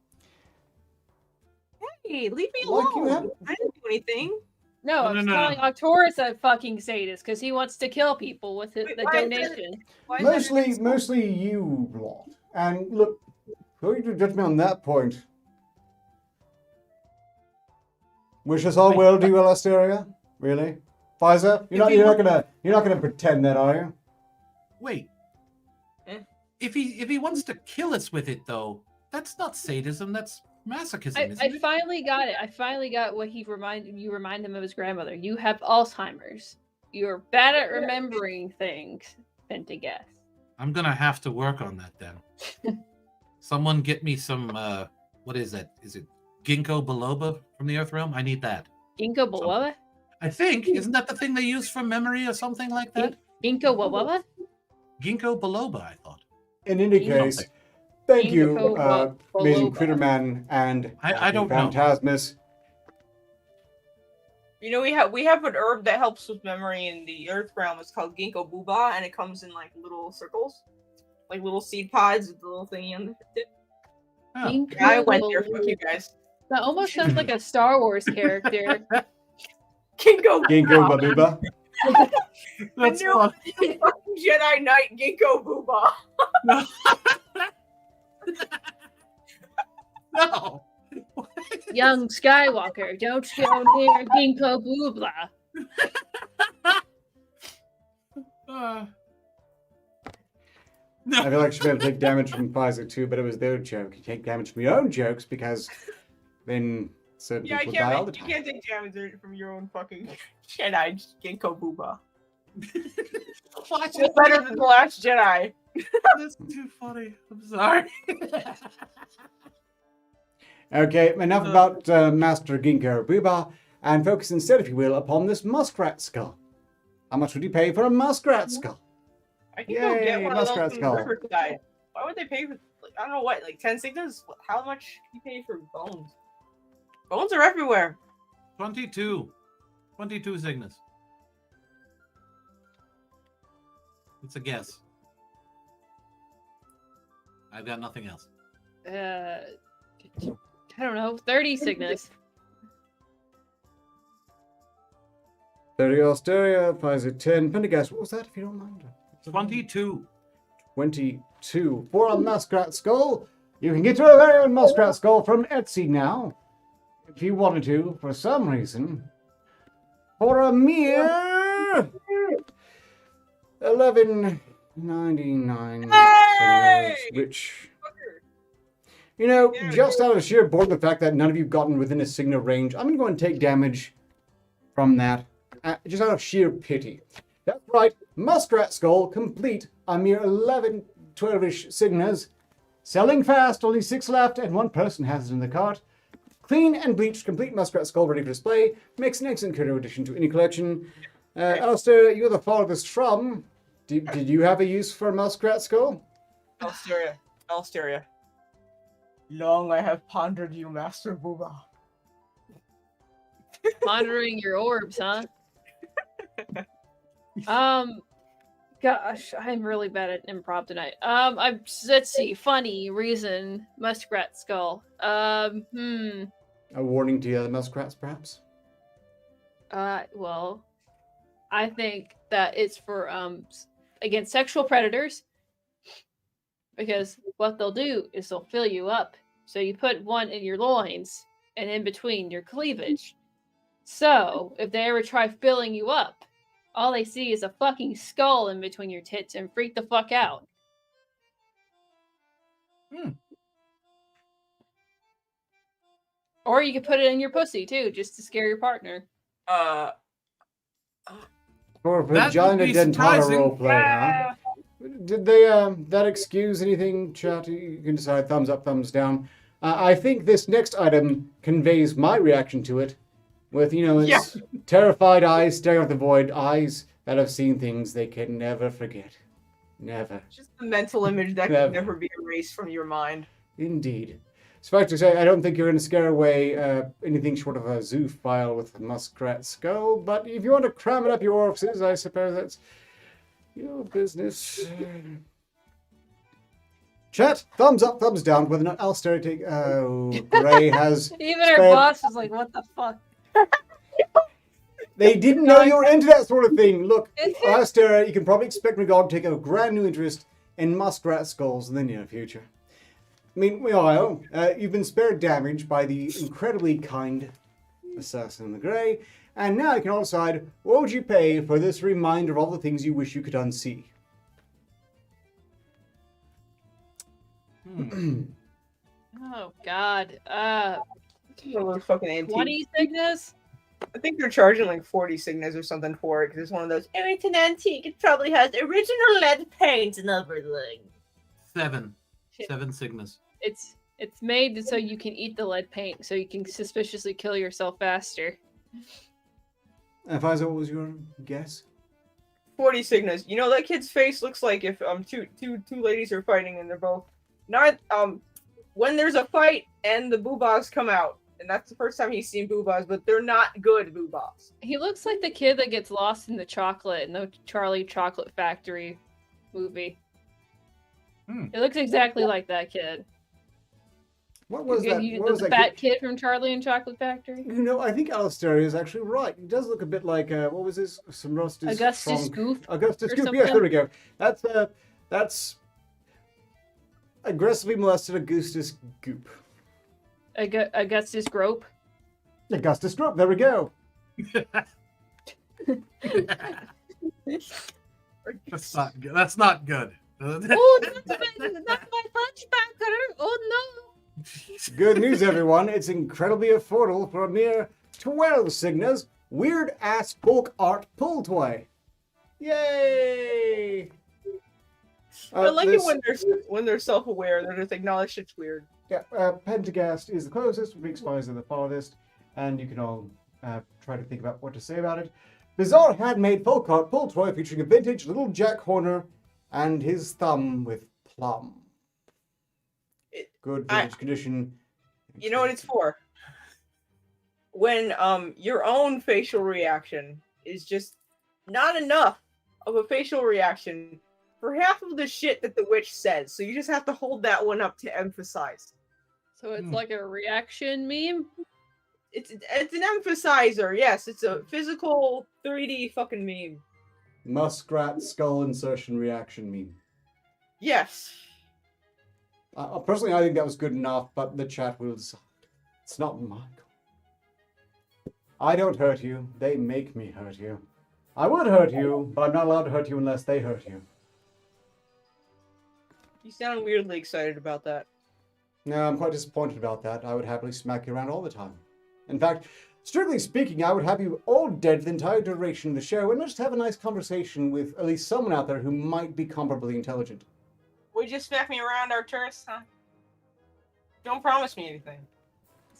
Hey, leave me Like you alone. have- I didn't do anything. No, No, I'm no, no. calling Arcturus a fucking sadist because he wants to kill people with the Wait, why is that- donation. Why is that Mostly you lot. And look, who are you to judge me on that point? Wish us all well, do you, Alasteria? Really? Pfizer? You're not gonna pretend that, are you? Wait. Eh? If he wants to kill us with it, though, that's not sadism. That's masochism, I isn't it? finally got it. I finally got what you remind him of his grandmother. You have Alzheimer's. You're bad at remembering things than to guess. I'm gonna have to work on that then. Someone get me some. What is that? Is it ginkgo biloba from the Earth Realm? I need that. Ginkgo biloba? I think isn't that the thing they use for memory or something like that? Ginkgo biloba? Ginkgo biloba, I thought. In any case, thank you, Ginkgo amazing biloba. Critterman and I don't know. Phantasmus. You know, we have an herb that helps with memory in the Earth realm. It's called ginkgo biloba, and it comes in like little circles, like little seed pods with the little thingy on the tip. Oh. Ginkgo Yeah, I went there. biloba. Fuck you guys. That almost sounds like a Star Wars character. Ginkgo Ginkgo biloba. Baluba. That's The new fun. fucking Jedi Knight ginkgo biloba. No. Young Skywalker, don't go near Ginkgo biloba. No. I feel like I should be able to take damage from Pfizer too, but it was their joke. You take damage from your own jokes because then certain Yeah, people die all the you time. can't take damage from your own fucking Jedi ginkgo biloba. Watch It's better than the Last Jedi. That's too funny. I'm sorry. Okay, enough about Master Ginkgo Biloba, and focus instead, if you will, upon this muskrat skull. How much would you pay for a muskrat skull? I can go get Yay, one of those muskrat from skull. Riverside. Why would they pay for? Like, I don't know what, like 10 signals? How much do you pay for bones? Bones are everywhere. 22 Cygnus. It's a guess. I've got nothing else. I don't know, 30 Cygnus. 30 Austeria, applies at 10. Pendergast, what was that, if you don't mind? 22. 22. For a muskrat skull, you can get your very own muskrat skull from Etsy now, if you wanted to, for some reason. For a mere $11.99, Hey! which, you know, just out of sheer boredom, the fact that none of you gotten within a Signa range, I'm going to go and take damage from that, just out of sheer pity. That's right, muskrat skull, complete, a mere 11, 12-ish Signas. Selling fast, only 6 left, and 1 person has it in the cart. Clean and bleached, complete muskrat skull ready for display. Makes an excellent curio addition to any collection. Alistair, you're the farthest from. Did you have a use for a muskrat skull? Alsteria. Long I have pondered you, Master Booba. Pondering your orbs, huh? Gosh, I'm really bad at improv tonight. Let's see. Funny reason, muskrat skull. A warning to the other muskrats, perhaps? Well, I think that it's for, against sexual predators. Because what they'll do is they'll fill you up. So you put one in your loins and in between your cleavage. So, if they ever try filling you up, all they see is a fucking skull in between your tits and freak the fuck out. Or you could put it in your pussy, too, just to scare your partner. For a That would vagina be dentata surprising. roleplay, huh? Did they, that excuse anything, chat? You can decide thumbs up, thumbs down. I think this next item conveys my reaction to it. With, you know, its terrified eyes staring at the void, eyes that have seen things they can never forget. Never. Just a mental image that can never be erased from your mind. Indeed. Suffice to say, I don't think you're going to scare away anything short of a zoo file with a muskrat skull, but if you want to cram it up your orifices, I suppose that's your business. Chat, thumbs up, thumbs down, whether or not Alsteria take... Oh, Gray has... Even our boss was like, what the fuck? They didn't know you were into that sort of thing. Look, Alsteria, you can probably expect Magog to take a brand new interest in muskrat skulls in the near future. Meanwhile, you've been spared damage by the incredibly kind assassin in the grey, and now you can all decide what would you pay for this reminder of all the things you wish you could unsee. Oh, God. Fucking antique. 20 Cygnus? I think they're charging like 40 Cygnus or something for it, because it's one of those, oh, it's an antique, it probably has original lead paint and everything. 7 Cygnus. It's made so you can eat the lead paint, so you can suspiciously kill yourself faster. Faiza, what was your guess? 40 Cygnus. You know, that kid's face looks like if two ladies are fighting and they're both not when there's a fight and the boobas come out. And that's the first time he's seen boobas, but they're not good boobas. He looks like the kid that gets lost in the chocolate in the Charlie Chocolate Factory movie. It looks exactly like that kid. What was that? What was the that fat kid from Charlie and Chocolate Factory? You know, I think Alistair is actually right. He does look a bit like, what was his? Some Rustus Augustus Goof. Augustus or Goof, something? yes, there we go. That's aggressively molested Augustus Goop. Augustus Grope. Augustus Grope, there we go. That's not good. That's not good. Oh, that's my punchbacker. Oh, no. Good news, everyone. It's incredibly affordable for a mere 12 Cygnas. Weird-ass folk art pull toy. Yay! I like it when they're self-aware. They're just acknowledge it's weird. Yeah, Pentagast is the closest, Reek Spies are the farthest, and you can all try to think about what to say about it. Bizarre handmade folk art pull toy featuring a vintage little Jack Horner and his thumb with plum. Good vintage condition. You know what it's for? When your own facial reaction is just not enough of a facial reaction for half of the shit that the witch says. So you just have to hold that one up to emphasize. So it's like a reaction meme? It's an emphasizer, yes. It's a physical 3D fucking meme. Muskrat skull insertion reaction meme. Yes. Personally, I think that was good enough, but the chat will decide. It's not my call. I don't hurt you. They make me hurt you. I would hurt you, but I'm not allowed to hurt you unless they hurt you. You sound weirdly excited about that. No, I'm quite disappointed about that. I would happily smack you around all the time. In fact, strictly speaking, I would have you all dead for the entire duration of the show and just have a nice conversation with at least someone out there who might be comparably intelligent. Would you smack me around, Arcturus? Huh? Don't promise me anything.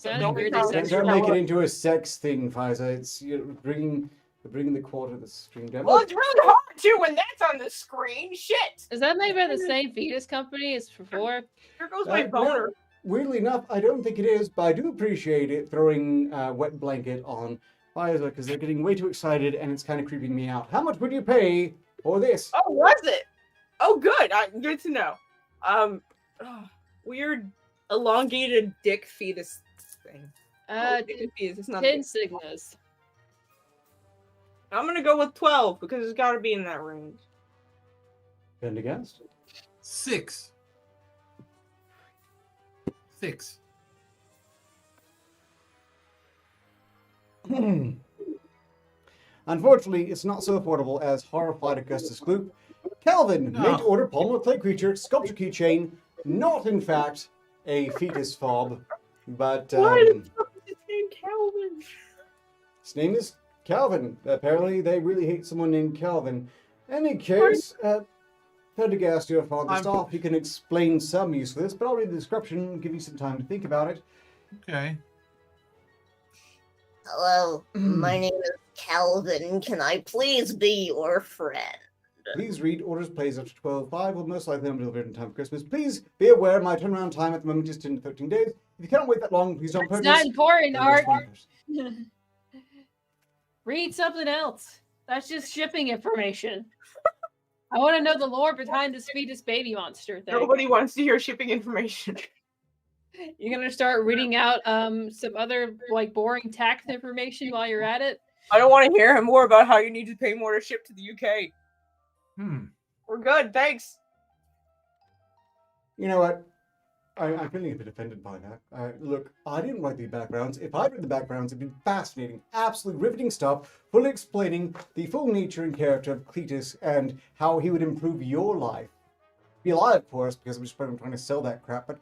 Don't Don't make it into a sex thing, Pfizer. It's you're bringing the quarter of the stream down. Well, it's really hard to when that's on the screen. Shit. Is that made by the same fetus company as before? Here goes my boner. Weirdly enough, I don't think it is, but I do appreciate it throwing a wet blanket on Pfizer because they're getting way too excited and it's kind of creeping me out. How much would you pay for this? Oh, was it? Oh, good. Good to know. Weird elongated dick fetus thing. Fetus. It's not 10 Sigmas. I'm gonna go with 12 because it's got to be in that range. And against? 6. 6. Unfortunately, it's not so affordable as horrified Augustus Gloop. Calvin, made to order polymer clay creature, sculpture keychain, not in fact a fetus fob, but Why the fuck is his name Calvin? his name is Calvin. Apparently, they really hate someone named Calvin. Any case, Pendergast, your father off. He can explain some use for this, but I'll read the description and give you some time to think about it. Okay. Hello, my name is Calvin. Can I please be your friend? Please read orders placed after 12/5 will most likely not be delivered in time for Christmas. Please be aware my turnaround time at the moment is 10 to 13 days. If you cannot wait that long, please don't It's purchase. not important, Art. 20%. Read something else. That's just shipping information. I want to know the lore behind this fetus baby monster thing. Nobody wants to hear shipping information. You're gonna start reading out some other like boring tax information while you're at it. I don't want to hear more about how you need to pay more to ship to the UK. We're good, thanks. You know what? I'm feeling a bit offended by that. Look, I didn't write the backgrounds. If I'd read the backgrounds, it'd be fascinating, absolutely riveting stuff, fully explaining the full nature and character of Cletus and how he would improve your life. Be alive, of course, because I'm just trying to sell that crap, but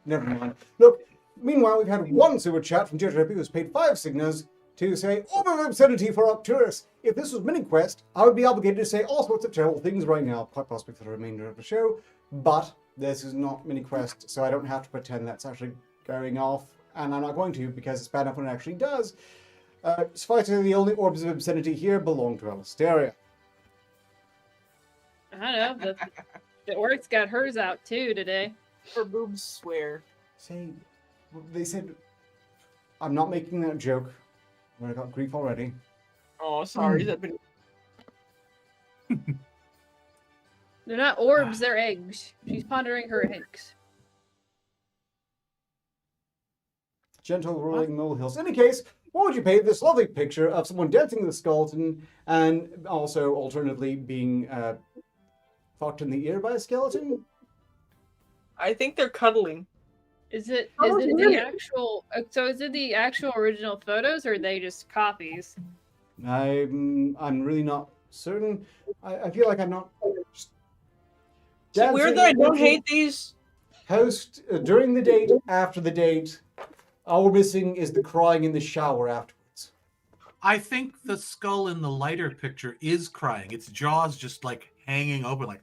never mind. Look, meanwhile, we've had one super chat from JRP who's paid 5 Signas to say, over obscenity for Arcturus. If this was mini-quest, I would be obligated to say all sorts of terrible things right now, quite possibly for the remainder of the show, but this is not mini-quest, so I don't have to pretend that's actually going off, and I'm not going to, because it's bad enough when it actually does. Suffice to say, the only orbs of obscenity here belong to Alistaria. I don't know. The Orcs got hers out too today. Her boobs swear. They said, I'm not making that joke, but I got grief already. Oh, sorry. That been... They're not orbs, they're eggs. She's pondering her eggs. Gentle rolling molehills. In any case, what would you pay for this lovely picture of someone dancing with a skeleton and also alternatively being fucked in the ear by a skeleton? I think they're cuddling. Is it the actual? So is it the actual original photos, or are they just copies? I'm really not certain. I feel like I'm not. Is it weird that I don't hate these? Host during the date, after the date. All we're missing is the crying in the shower afterwards. I think the skull in the lighter picture is crying. Its jaw's just like hanging open, like,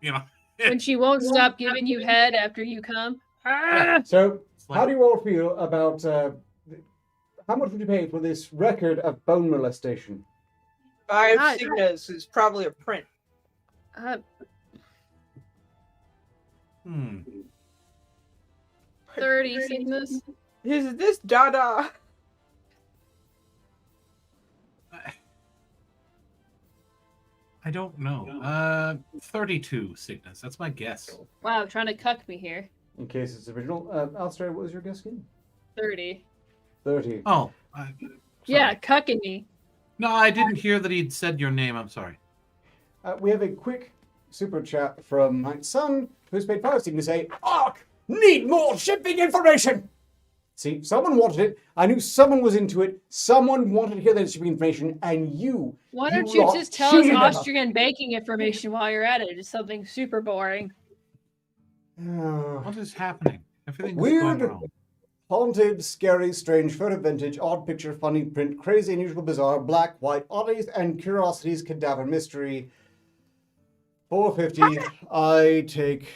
you know. When she won't stop giving you head after you come. So, like, how do you all feel about how much would you pay for this record of bone molestation? 5 Signas is probably a print. 30 Sigmas. Is this Dada? I don't know. 32 sickness. That's my guess. Wow, trying to cuck me here. In case it's original. Alistair, what was your guess again? 30. 30. Oh. Yeah, cucking me. No, I didn't hear that he'd said your name. I'm sorry. We have a quick super chat from my son, who's paid 5 to say, Ark, need more shipping information! See, someone wanted it. I knew someone was into it. Someone wanted to hear that shipping information, and you. Why don't you lot just tell us cheated us. Austrian baking information while you're at it? It's something super boring. What is happening? Everything's Weird, going wrong. haunted, scary, strange, photo vintage, odd picture, funny print, crazy, unusual, bizarre, black, white, oddities, and curiosities, cadaver mystery. 450. I take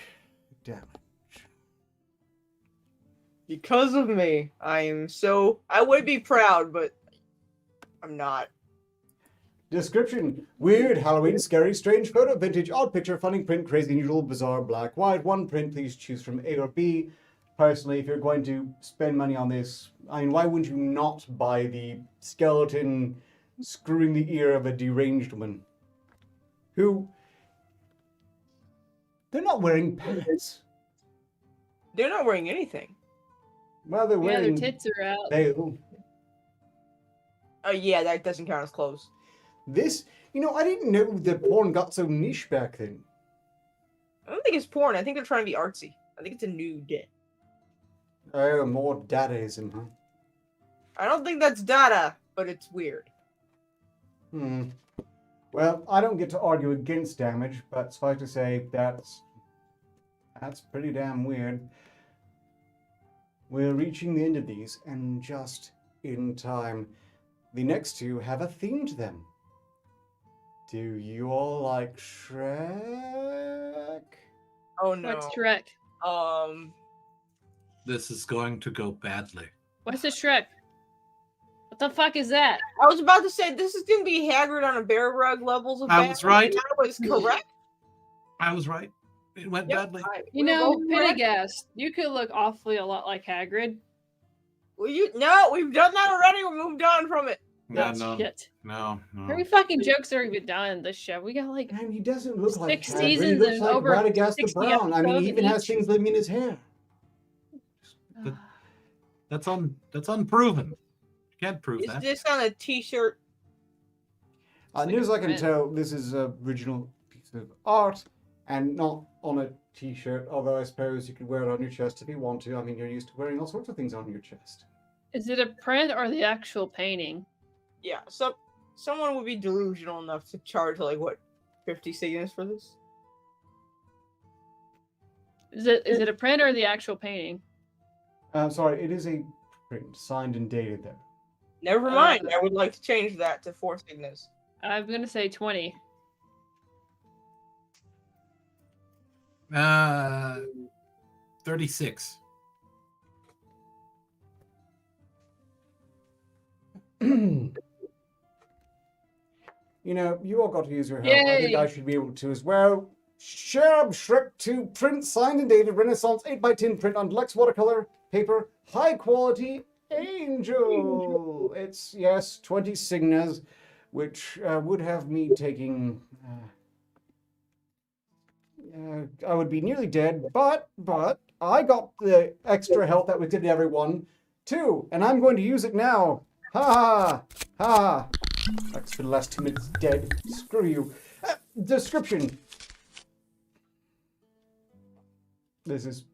damage. Because of me, I would be proud, but I'm not. Description: weird, Halloween, scary, strange, photo, vintage, odd picture, funny print, crazy, unusual, bizarre, black, white. One print, please choose from A or B. Personally, if you're going to spend money on this, I mean, why wouldn't you not buy the skeleton screwing the ear of a deranged woman? Who... They're not wearing pants. They're not wearing anything. Well, they're Yeah, wearing... their tits are out. Oh yeah, that doesn't count as clothes. This... You know, I didn't know that porn got so niche back then. I don't think it's porn. I think they're trying to be artsy. I think it's a nude. Oh, more dadaism, huh? I don't think that's data, but it's weird. Well, I don't get to argue against damage, but suffice to say, that's pretty damn weird. We're reaching the end of these, and just in time. The next two have a theme to them. Do you all like Shrek? Oh no. What's Shrek? This is going to go badly. What's a Shrek? What the fuck is that? I was about to say this is gonna be Hagrid on a bear rug levels of I bad. was right. That was correct. I was right. It went Yep, badly. You know, Pendergast, you could look awfully a lot like Hagrid. No, we've done that already. We moved on from it. Yeah, That's no, shit. no. How many fucking jokes are even done in this show? We got like And he doesn't look like 6 Hagrid. He seasons looks and like over Radagast the 60 Brown. I mean, he even has each. things living in his hair. That's unproven. You can't prove Is that. this on a t-shirt? like Near as a I can print. tell, this is an original piece of art and not on a t-shirt, although I suppose you could wear it on your chest if you want to. I mean, you're used to wearing all sorts of things on your chest. Is it a print or the actual painting? Yeah. So someone would be delusional enough to charge like what, 50 signals for this? Is it a print or the actual painting? Sorry, it is a print, signed and dated there. Never mind. I would like to change that to 4 signals. I'm gonna say 20. 36. You know, you all got to use your help. I think Yay. I should be able to as well. Cherub Shrek 2 print, signed and dated, Renaissance 8x10 print on deluxe watercolor paper, high quality angel. It's, yes, 20 signas, which would have me taking... I would be nearly dead, but I got the extra health that was given to everyone, too, and I'm going to use it now. Ha ha ha. I spent the last 2 minutes dead. Screw you. Description. This is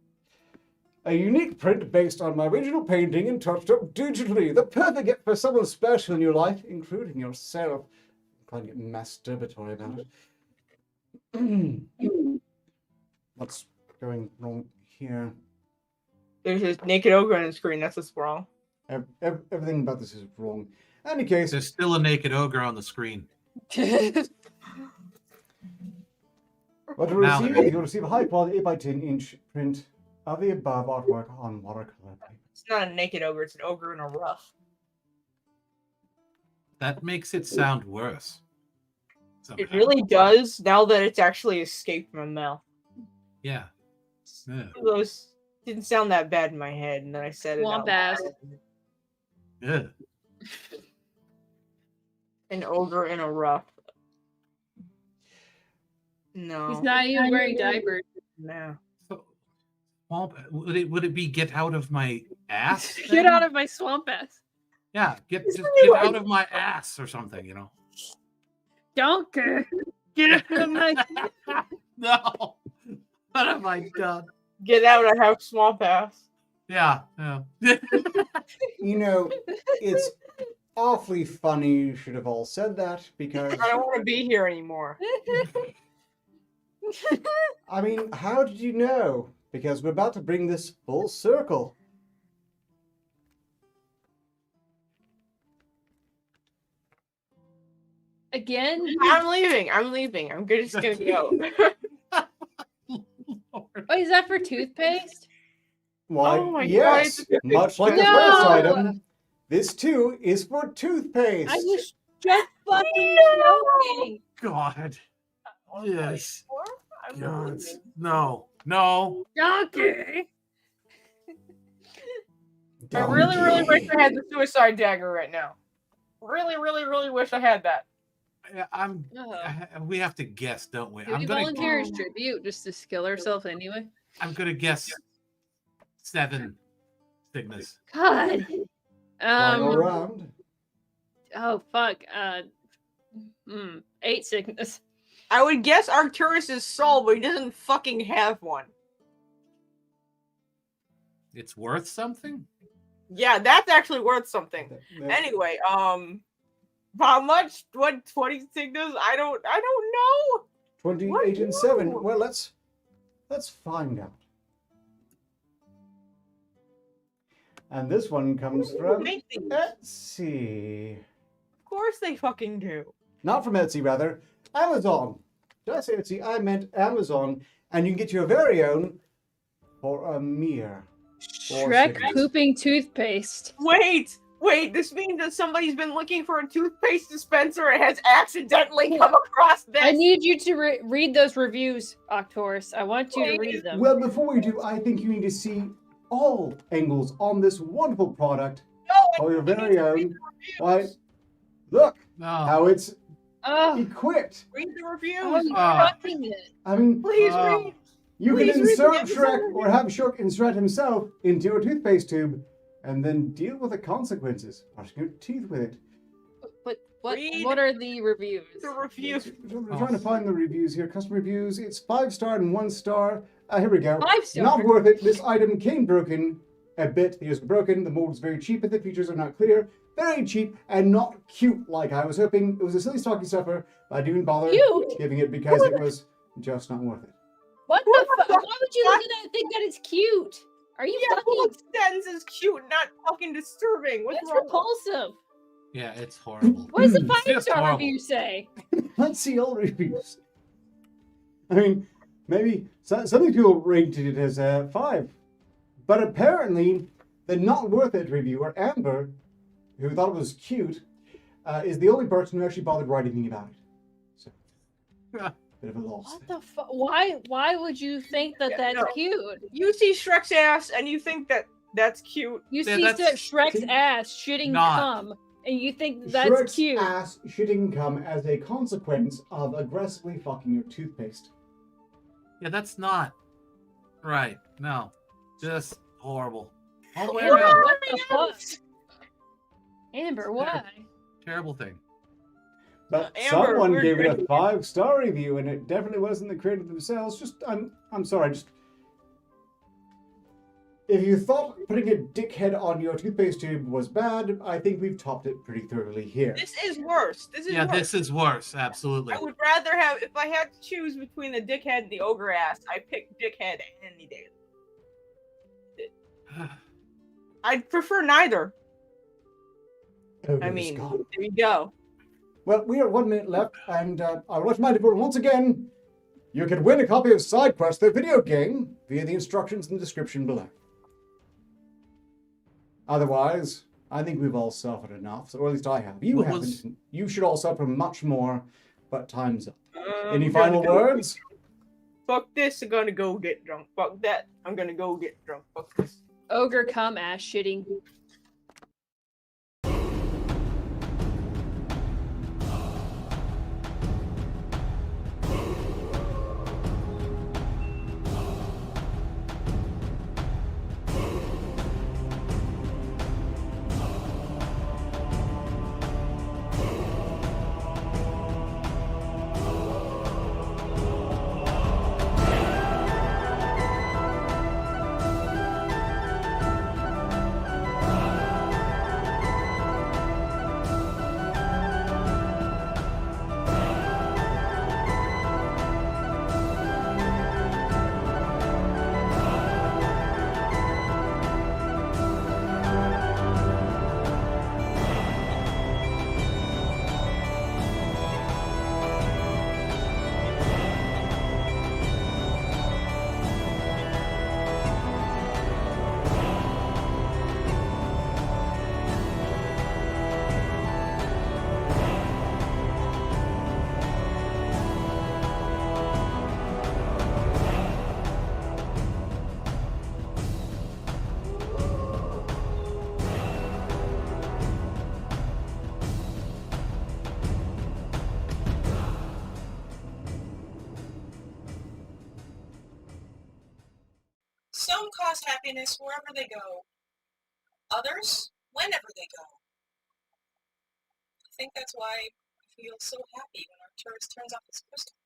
a unique print based on my original painting and touched up digitally. The perfect gift for someone special in your life, including yourself. I'm trying to get masturbatory about it. What's going wrong here? There's a naked ogre on the screen. That's what's wrong. Everything about this is wrong. In any case, There's still a naked ogre on the screen. but to Now receive there it, is. you'll receive a high quality 8x10 inch print of the above artwork on watercolor paper. It's not a naked ogre. It's an ogre in a ruff. That makes it sound worse. It somehow. really does. Now that it's actually escaped my mouth. Yeah. Yeah. Those didn't sound that bad in my head, and then I said it. out Womp ass. loud. Yeah. An ogre in a ruff. No. He's not even wearing diapers. No. So, well, would it be get out of my ass? Get thing? out of my swamp ass. Yeah, get out of my ass or something, you know. Donkey. Get out of my. No. What have I done? Get out, I have swamp ass. Yeah. You know, it's awfully funny you should have all said that because, I don't want to be here anymore. I mean, how did you know? Because we're about to bring this full circle. Again? I'm leaving. I'm just gonna go. Oh, is that for toothpaste? Why, Oh my yes, God. much like the No! first item, this too is for toothpaste. I was just fucking joking. God. Yes. I'm God. leaving. No. Donkey. I really, really wish I had the suicide dagger right now. Really, really, really wish I had that. We have to guess, don't we? Do we volunteer as tribute just to skill ourselves anyway? I'm gonna guess 7 sickness. God. Flying all around. Oh fuck. 8 sickness. I would guess Arcturus' soul, but he doesn't fucking have one. It's worth something? Yeah, that's actually worth something. Anyway, how much? What 20 signals? I don't know. 28 and 7. Well, let's find out. And this one comes from Etsy. Of course they fucking do. Not from Etsy, rather. Amazon. Did I say Etsy? I meant Amazon. And you can get your very own for a mere Shrek $4.60. pooping toothpaste. Wait. This means that somebody's been looking for a toothpaste dispenser and has accidentally come across this. I need you to read those reviews, Octorus. I want you to read them. Well, before we do, I think you need to see all angles on this wonderful product for your very own. Why, look No. how it's Oh, equipped. Read the reviews. oh you're Ah. fucking it. I mean, Please read. you please can read the insert episode Shrek review. or have Shrek insert himself into your toothpaste tube and then deal with the consequences. Brushing your teeth with it. But Read what are the reviews? The reviews. I'm trying to find the reviews here. Custom reviews. It's 5-star and 1-star. Here we go. 5-star. Not worth it. This item came broken a bit. The ears were broken. The mold is very cheap, but the features are not clear. Very cheap and not cute like I was hoping. It was a silly stocking stuffer. But I didn't bother Cute? giving it because it was just not worth it. What the fuck? Why would you look at that and think that it's cute? Are you Yeah, fucking? both sentence is cute, not fucking disturbing. What's That's wrong? repulsive. Yeah, it's horrible. What does the It's just 5-star horrible. review say? Let's see all reviews. I mean, maybe some people rated it as a 5. But apparently, the not worth it reviewer, Amber, who thought it was cute, is the only person who actually bothered writing anything about it. So, bit of a loss. What the fuck? Why would you think that Yeah, that's no. cute? You see Shrek's ass and you think that that's cute. You Yeah, see that's- Shrek's ass shitting Not. cum, and you think that's Shrek's cute. ass shitting come as a consequence of aggressively fucking your toothpaste. Yeah, that's not right. No. Just horrible. All the way Amber, around. what the fuck? Amber, why? Terrible thing. But Amber, someone we're gave it a drinking- 5-star review, and it definitely wasn't the creator themselves. I'm sorry. Just if you thought putting a dickhead on your toothpaste tube was bad, I think we've topped it pretty thoroughly here. This is worse. This is Yeah, worse. this is worse. Absolutely. I would rather have, if I had to choose between the dickhead and the ogre ass, I pick dickhead any day. I'd prefer neither. Oh, I good mean, God. there you go. Well, we are 1 minute left, and I would like to remind everyone once again, you can win a copy of SideQuest, the video game, via the instructions in the description below. Otherwise, I think we've all suffered enough, or at least I have. You What haven't. was- You should all suffer much more, but time's up. Any I'm final gonna go- words? Fuck this, I'm gonna go get drunk. Fuck that, I'm gonna go get drunk. Fuck this. Ogre cum ass shitting. Some cause happiness wherever they go. Others, whenever they go. I think that's why we feel so happy when our tourist turns off his crystal.